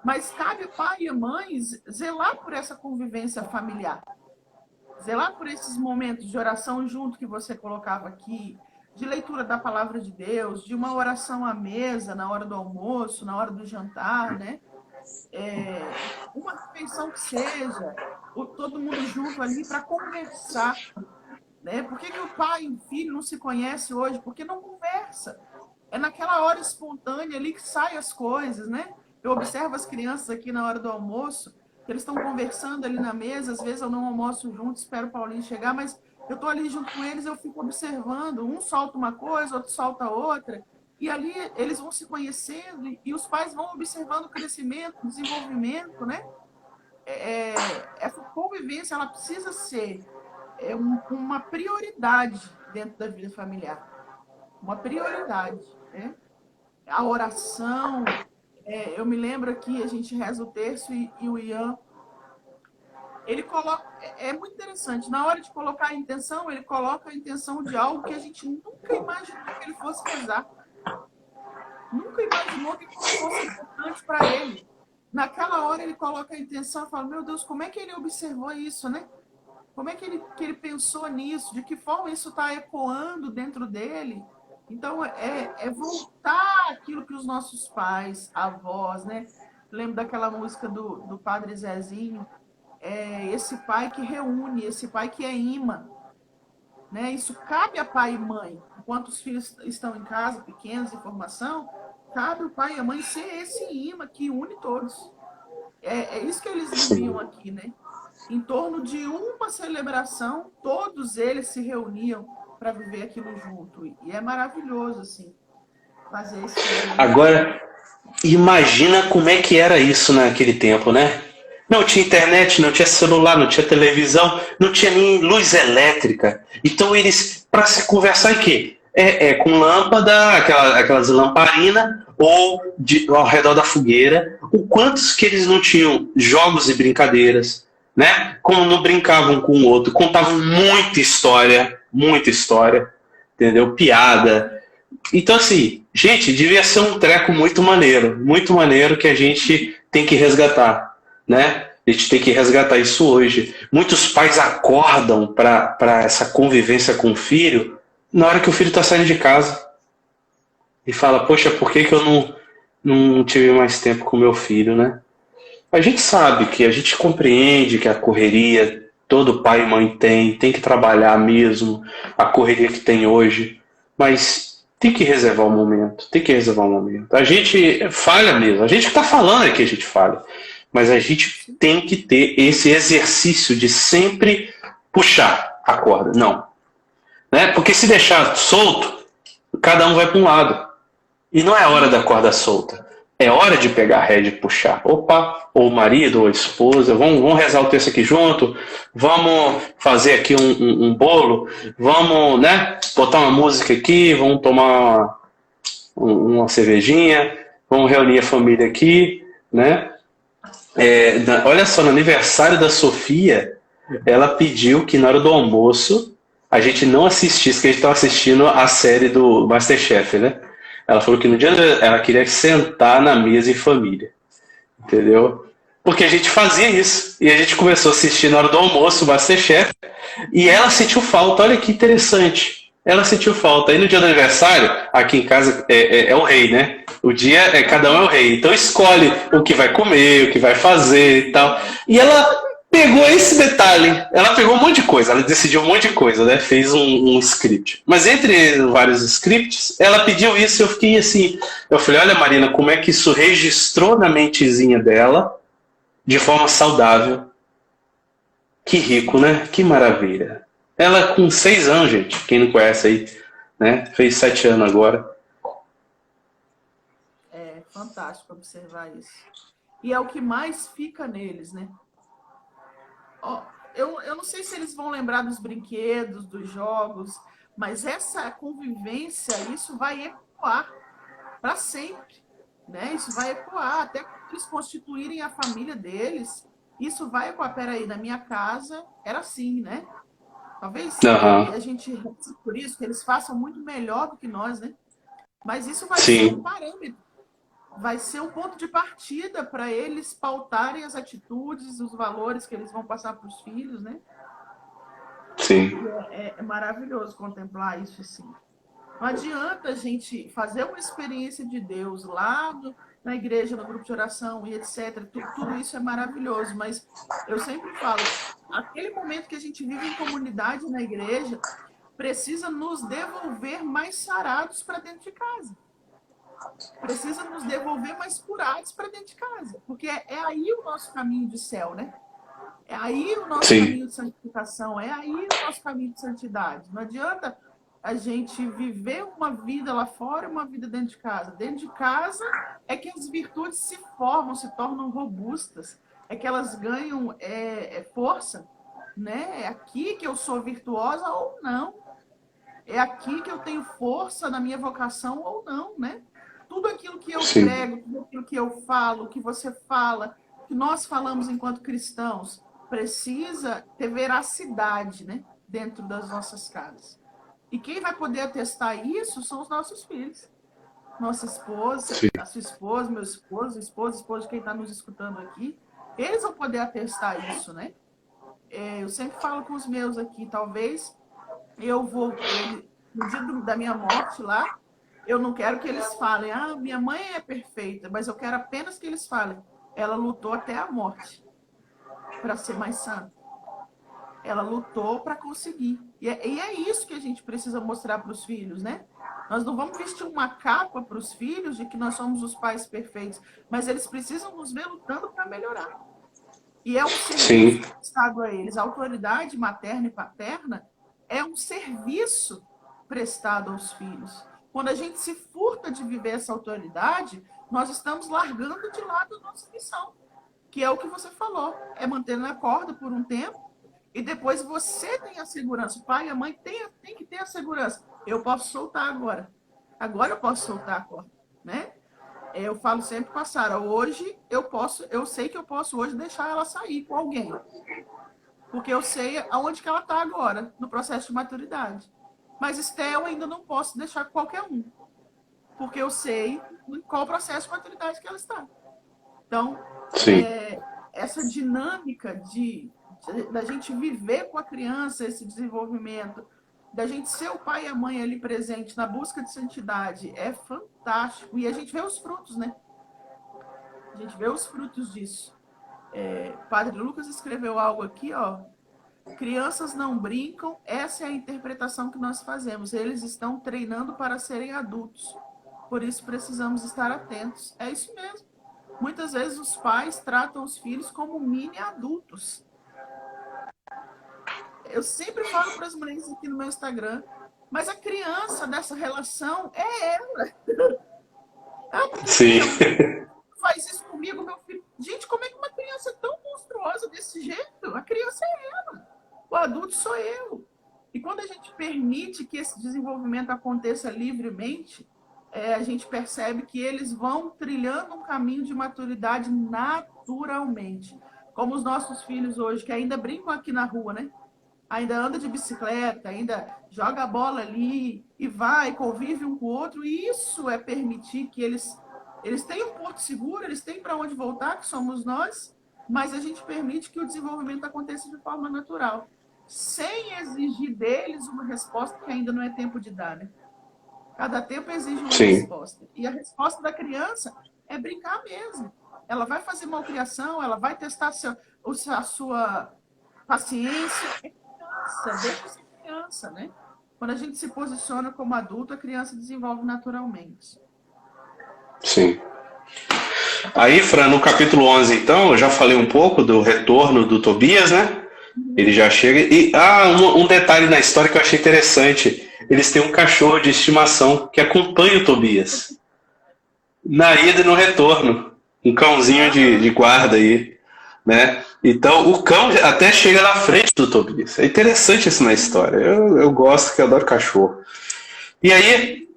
Mas cabe ao pai e à mãe zelar por essa convivência familiar. Zelar por esses momentos de oração junto que você colocava aqui, de leitura da palavra de Deus, de uma oração à mesa na hora do almoço, na hora do jantar, né? Uma refeição que seja, todo mundo junto ali para conversar. Né? Por que o pai e o filho não se conhecem hoje? Porque não conversa. É naquela hora espontânea ali que saem as coisas, né? Eu observo as crianças aqui na hora do almoço, que eles estão conversando ali na mesa, às vezes eu não almoço junto, espero o Paulinho chegar, mas eu estou ali junto com eles, eu fico observando, um solta uma coisa, outro solta outra, e ali eles vão se conhecendo e os pais vão observando o crescimento, o desenvolvimento, né? Essa convivência, ela precisa ser uma prioridade dentro da vida familiar. Uma prioridade, né? A oração, eu me lembro aqui, a gente reza o terço e o Ian, ele coloca, é muito interessante, na hora de colocar a intenção, ele coloca a intenção de algo que a gente nunca imaginou que ele fosse rezar. Nunca imaginou que fosse importante para ele. Naquela hora ele coloca a intenção e fala, meu Deus, como é que ele observou isso, né? Como é que ele pensou nisso? De que forma isso está ecoando dentro dele? Então, é voltar àquilo que os nossos pais, avós, né? Lembro daquela música do Padre Zezinho, esse pai que reúne, esse pai que é imã. Né? Isso cabe a pai e mãe. Enquanto os filhos estão em casa, pequenos, em formação, cabe o pai e a mãe ser esse imã que une todos. É isso que eles viviam aqui, né? Em torno de uma celebração, todos eles se reuniam para viver aquilo junto. E é maravilhoso, assim, fazer isso. Agora, imagina como é que era isso naquele tempo, né? Não tinha internet, não tinha celular, não tinha televisão, não tinha nem luz elétrica. Então eles, para se conversar em quê? com lâmpada, aquelas lamparinas, ou ao redor da fogueira. O quantos que eles não tinham jogos e brincadeiras, né? Como não brincavam com o outro, contavam muita história, entendeu? Piada. Então, assim, gente, devia ser um treco muito maneiro que a gente tem que resgatar, né? A gente tem que resgatar isso hoje. Muitos pais acordam para essa convivência com o filho na hora que o filho está saindo de casa e fala, poxa, por que eu não tive mais tempo com meu filho, né? A gente sabe que a gente compreende que a correria todo pai e mãe tem que trabalhar mesmo, a correria que tem hoje, mas tem que reservar um momento, A gente falha mesmo, a gente que está falando é que a gente falha, mas a gente tem que ter esse exercício de sempre puxar a corda, não. Né? Porque se deixar solto, cada um vai para um lado. E não é hora da corda solta. É hora de pegar a rédea e puxar. Opa, ou o marido, ou a esposa, vamos rezar o texto aqui junto, vamos fazer aqui um bolo, vamos, né, botar uma música aqui, vamos tomar uma cervejinha, vamos reunir a família aqui, né? Olha só, no aniversário da Sofia, ela pediu que na hora do almoço a gente não assistisse, que a gente estava assistindo a série do MasterChef, né? Ela falou que no dia ela queria sentar na mesa em família, entendeu? Porque a gente fazia isso, e a gente começou a assistir na hora do almoço o MasterChef, e ela sentiu falta, olha que interessante. Ela sentiu falta. Aí no dia do aniversário, aqui em casa é o rei, né? O dia cada um é o rei. Então escolhe o que vai comer, o que vai fazer e tal. E ela pegou esse detalhe. Ela pegou um monte de coisa. Ela decidiu um monte de coisa, né? Fez um script. Mas entre vários scripts, ela pediu isso e eu fiquei assim. Eu falei, olha Marina, como é que isso registrou na mentezinha dela de forma saudável. Que rico, né? Que maravilha. Ela com 6 anos, gente. Quem não conhece aí, né? Fez 7 anos agora. É fantástico observar isso. E é o que mais fica neles, né? Ó, eu não sei se eles vão lembrar dos brinquedos, dos jogos, mas essa convivência, isso vai ecoar para sempre, né? Isso vai ecoar até quando eles constituírem a família deles. Isso vai ecoar. Peraí, na minha casa era assim, né? Talvez a gente, por isso, que eles façam muito melhor do que nós, né? Mas isso vai ser um parâmetro, vai ser um ponto de partida para eles pautarem as atitudes, os valores que eles vão passar para os filhos, né? Sim. É maravilhoso contemplar isso, assim. Não adianta a gente fazer uma experiência de Deus lá na igreja, no grupo de oração e etc. Tudo isso é maravilhoso, mas eu sempre falo, aquele momento que a gente vive em comunidade na igreja precisa nos devolver mais sarados para dentro de casa. Precisa nos devolver mais curados para dentro de casa. Porque é aí o nosso caminho de céu, né? É aí o nosso caminho de santificação, é aí o nosso caminho de santidade. Não adianta a gente viver uma vida lá fora e uma vida dentro de casa. Dentro de casa é que as virtudes se formam, se tornam robustas, é que elas ganham força, né? É aqui que eu sou virtuosa ou não. É aqui que eu tenho força na minha vocação ou não, né? Tudo aquilo que eu prego, tudo aquilo que eu falo, que você fala, que nós falamos enquanto cristãos, precisa ter veracidade, né? Dentro das nossas casas. E quem vai poder atestar isso são os nossos filhos. Nossa esposa, a sua esposa, meu esposo, esposa de quem está nos escutando aqui. Eles vão poder atestar isso, né? Eu sempre falo com os meus aqui, talvez eu vou, no dia da minha morte lá, eu não quero que eles falem, minha mãe é perfeita, mas eu quero apenas que eles falem, ela lutou até a morte para ser mais santa. Ela lutou para conseguir. E é isso que a gente precisa mostrar para os filhos, né? Nós não vamos vestir uma capa para os filhos de que nós somos os pais perfeitos, mas eles precisam nos ver lutando para melhorar. E é um serviço prestado a eles. A autoridade materna e paterna é um serviço prestado aos filhos. Quando a gente se furta de viver essa autoridade, nós estamos largando de lado a nossa missão, que é o que você falou, é manter na corda por um tempo, e depois você tem a segurança. O pai e a mãe tem que ter a segurança. Eu posso soltar agora. Agora eu posso soltar a corda, né? Eu falo sempre com a Sara, hoje eu sei que eu posso hoje deixar ela sair com alguém. Porque eu sei aonde que ela está agora, no processo de maturidade. Mas Estel ainda não posso deixar com qualquer um. Porque eu sei em qual processo de maturidade que ela está. Então, essa dinâmica da gente viver com a criança esse desenvolvimento, da gente ser o pai e a mãe ali presente na busca de santidade, é fantástico. E a gente vê os frutos, né? A gente vê os frutos disso. Padre Lucas escreveu algo aqui, ó. Crianças não brincam, essa é a interpretação que nós fazemos. Eles estão treinando para serem adultos. Por isso precisamos estar atentos. É isso mesmo. Muitas vezes os pais tratam os filhos como mini adultos. Eu sempre falo para as mulheres aqui no meu Instagram, mas a criança dessa relação é ela. Sim. Faz isso comigo, meu filho. Gente, como é que uma criança tão monstruosa desse jeito? A criança é ela. O adulto sou eu. E quando a gente permite que esse desenvolvimento aconteça livremente, a gente percebe que eles vão trilhando um caminho de maturidade naturalmente. Como os nossos filhos hoje, que ainda brincam aqui na rua, né? Ainda anda de bicicleta, ainda joga a bola ali e vai, convive um com o outro. E isso é permitir que eles tenham um porto seguro, eles têm para onde voltar, que somos nós, mas a gente permite que o desenvolvimento aconteça de forma natural, sem exigir deles uma resposta que ainda não é tempo de dar, né? Cada tempo exige uma resposta. E a resposta da criança é brincar mesmo. Ela vai fazer malcriação, ela vai testar a sua paciência. É criança, deixa ser criança, né? Quando a gente se posiciona como adulto, a criança desenvolve naturalmente. Sim. Aí, Fran, no capítulo 11, então, eu já falei um pouco do retorno do Tobias, né? Ele já chega. E um detalhe na história que eu achei interessante. Eles têm um cachorro de estimação que acompanha o Tobias na ida e no retorno. Um cãozinho de guarda aí, né? Então, o cão até chega na frente do Tobias. É interessante isso na história. Eu gosto, que eu adoro cachorro. E aí,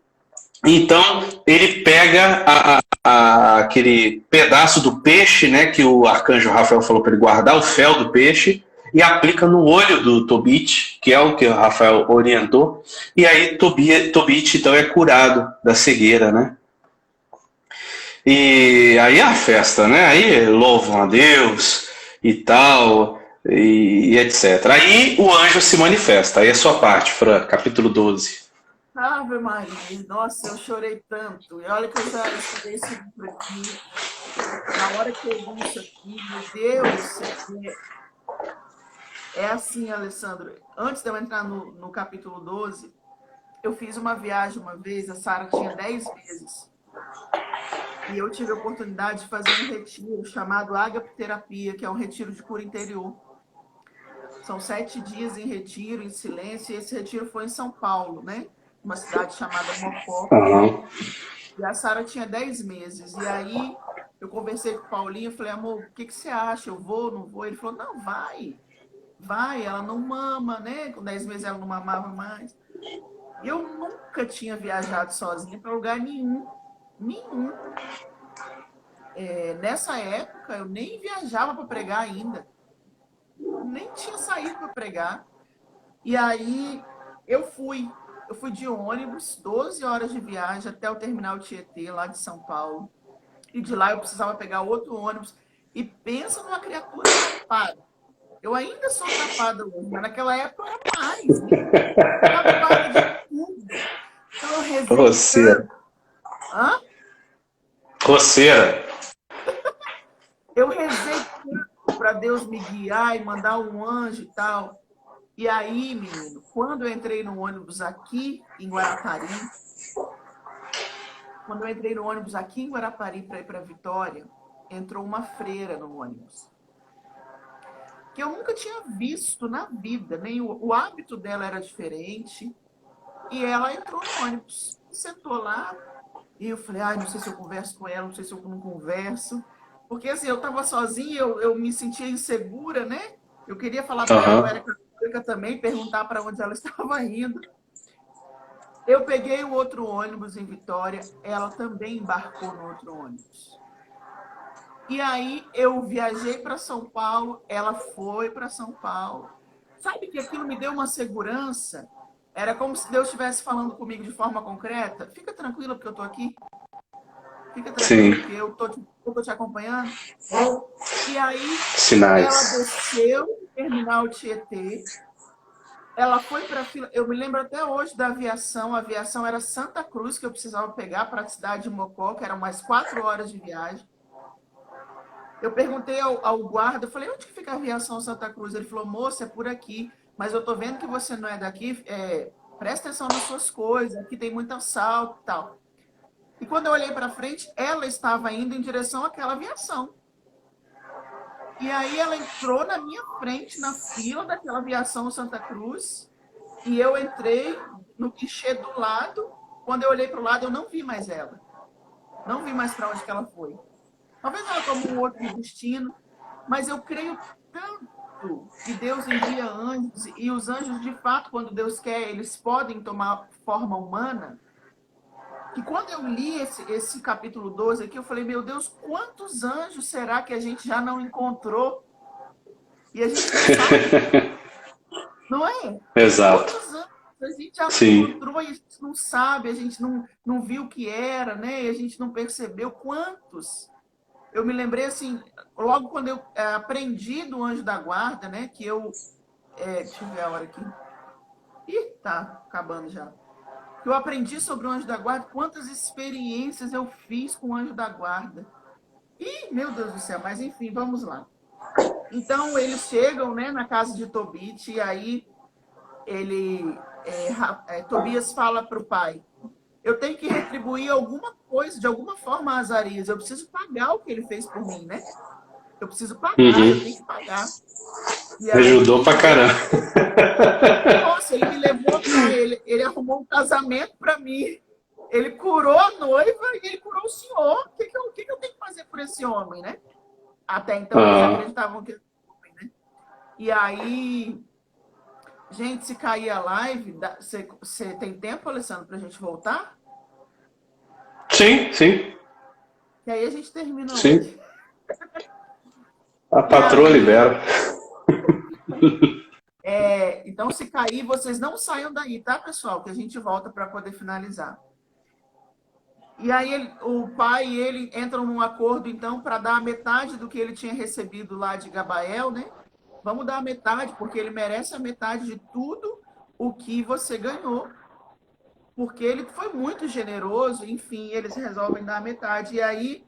então, ele pega aquele pedaço do peixe, né, que o arcanjo Rafael falou para ele guardar, o fel do peixe, e aplica no olho do Tobit, que é o que o Rafael orientou, e aí Tobit então é curado da cegueira, né? E aí a festa, né? Aí louvam a Deus e tal, e etc. Aí o anjo se manifesta, aí é a sua parte, Fran, capítulo 12. Ave Maria, nossa, eu chorei tanto. E olha que eu já estudei esse livro aqui. Na hora que eu li isso aqui, meu Deus, é assim, Alessandro. Antes de eu entrar no capítulo 12, eu fiz uma viagem uma vez, a Sara tinha 10 meses. E eu tive a oportunidade de fazer um retiro chamado Agape-terapia, que é um retiro de cura interior. São 7 dias em retiro, em silêncio, e esse retiro foi em São Paulo, né? Uma cidade chamada Mocó. E a Sara tinha 10 meses. E aí eu conversei com o Paulinho, falei, amor, o que você acha? Eu vou, não vou? Ele falou, não, vai. Vai, ela não mama, né? Com 10 meses ela não mamava mais. E eu nunca tinha viajado sozinha para lugar nenhum. Nenhum. Nessa época, eu nem viajava para pregar ainda. Nem tinha saído para pregar. E aí eu fui de ônibus, 12 horas de viagem até o terminal Tietê, lá de São Paulo. E de lá eu precisava pegar outro ônibus. E pensa numa criatura tapada. Eu ainda sou tapada hoje, mas naquela época eu era mais. Né? Tapada de tudo. Então eu rezei. Roceira. Hã? Roceira. Eu rezei para Deus me guiar e mandar um anjo e tal. E aí, menino, quando eu entrei no ônibus aqui em Guarapari, para ir para Vitória, entrou uma freira no ônibus. Que eu nunca tinha visto na vida, nem o hábito dela era diferente. E ela entrou no ônibus, sentou lá, e eu falei, não sei se eu converso com ela, não sei se eu não converso. Porque assim, eu estava sozinha, eu me sentia insegura, né? Eu queria falar para ela, eu era católica também, perguntar para onde ela estava indo. Eu peguei o outro ônibus em Vitória, ela também embarcou no outro ônibus. E aí eu viajei para São Paulo, ela foi para São Paulo. Sabe que aquilo me deu uma segurança? Era como se Deus estivesse falando comigo de forma concreta. Fica tranquila porque eu estou aqui. Fica tranquila porque eu tô te acompanhando. E aí ela desceu no terminal Tietê. Ela foi para a fila. Eu me lembro até hoje da aviação. A aviação era Santa Cruz, que eu precisava pegar para a cidade de Mocó, que eram mais 4 horas de viagem. Eu perguntei ao guarda, eu falei, onde que fica a aviação Santa Cruz? Ele falou, moça, é por aqui. Mas eu tô vendo que você não é daqui. Presta atenção nas suas coisas. Aqui tem muito assalto e tal. E quando eu olhei para frente, ela estava indo em direção àquela aviação. E aí ela entrou na minha frente, na fila daquela aviação Santa Cruz, e eu entrei no guichê do lado. Quando eu olhei para o lado, eu não vi mais ela. Não vi mais para onde que ela foi. Talvez ela tomou um outro destino, mas eu creio tanto que Deus envia anjos, e os anjos, de fato, quando Deus quer, eles podem tomar forma humana, que quando eu li esse capítulo 12 aqui, eu falei, meu Deus, quantos anjos será que a gente já não encontrou? E a gente não sabe, não é? Exato. Quantos anjos a gente já não encontrou e a gente não sabe, a gente não viu o que era, né? E a gente não percebeu quantos. Eu me lembrei assim, logo quando eu aprendi do anjo da guarda, né? Que eu... deixa eu ver a hora aqui. Ih, tá acabando já. Que eu aprendi sobre o anjo da guarda, quantas experiências eu fiz com o anjo da guarda. Ih, meu Deus do céu, mas enfim, vamos lá. Então, eles chegam, né, na casa de Tobit, e aí Tobias fala para o pai, eu tenho que retribuir alguma coisa, de alguma forma, a Azarias, eu preciso pagar o que ele fez por mim, né? Eu preciso pagar, eu tenho que pagar. E aí, ajudou pra caramba. Nossa, ele me levou, ele arrumou um casamento para mim. Ele curou a noiva e ele curou o senhor. O que eu tenho que fazer por esse homem, né? Até então eles acreditavam que... Né? E aí, gente, se cair a live, você tem tempo, Alessandro, pra gente voltar? Sim, sim. E aí a gente termina sim. hoje. A patroa libera. Então, se cair, vocês não saiam daí, tá, pessoal? Que a gente volta para poder finalizar. E aí o pai e ele entram num acordo, então, para dar a metade do que ele tinha recebido lá de Gabael, né? Vamos dar a metade, porque ele merece a metade de tudo o que você ganhou. Porque ele foi muito generoso, enfim, eles resolvem dar a metade. E aí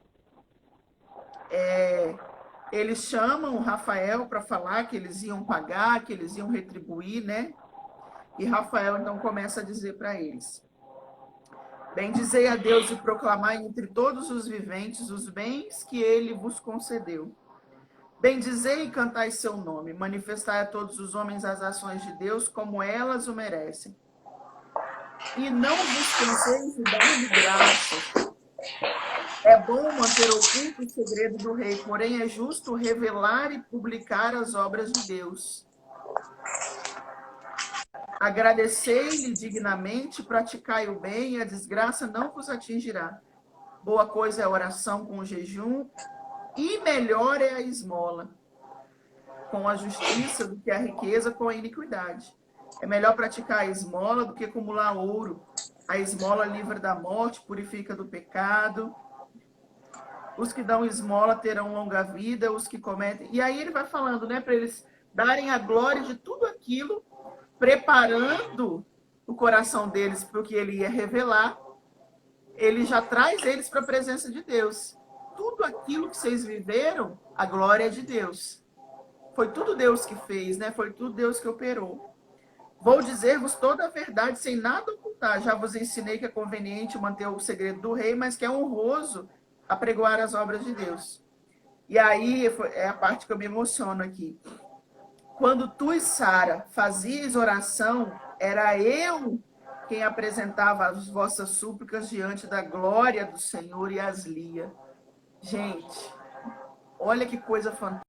eles chamam o Rafael para falar que eles iam pagar, que eles iam retribuir, né? E Rafael então começa a dizer para eles: bendizei a Deus e proclamai entre todos os viventes os bens que ele vos concedeu. Bendizei e cantai seu nome, manifestai a todos os homens as ações de Deus como elas o merecem. E não vos canseis de dar-lhe graças. É bom manter oculto o segredo do rei, porém é justo revelar e publicar as obras de Deus. Agradecei-lhe dignamente, praticai o bem, e a desgraça não vos atingirá. Boa coisa é a oração com o jejum, e melhor é a esmola com a justiça do que a riqueza com a iniquidade. É melhor praticar a esmola do que acumular ouro. A esmola livra da morte, purifica do pecado. Os que dão esmola terão longa vida, os que cometem... E aí ele vai falando, né, para eles darem a glória de tudo aquilo, preparando o coração deles para o que ele ia revelar. Ele já traz eles para a presença de Deus. Tudo aquilo que vocês viveram, a glória é de Deus. Foi tudo Deus que fez, né? Foi tudo Deus que operou. Vou dizer-vos toda a verdade sem nada ocultar. Já vos ensinei que é conveniente manter o segredo do rei, mas que é honroso apregoar as obras de Deus. E aí é a parte que eu me emociono aqui. Quando tu e Sara fazias oração, era eu quem apresentava as vossas súplicas diante da glória do Senhor e as lia. Gente, olha que coisa fantástica.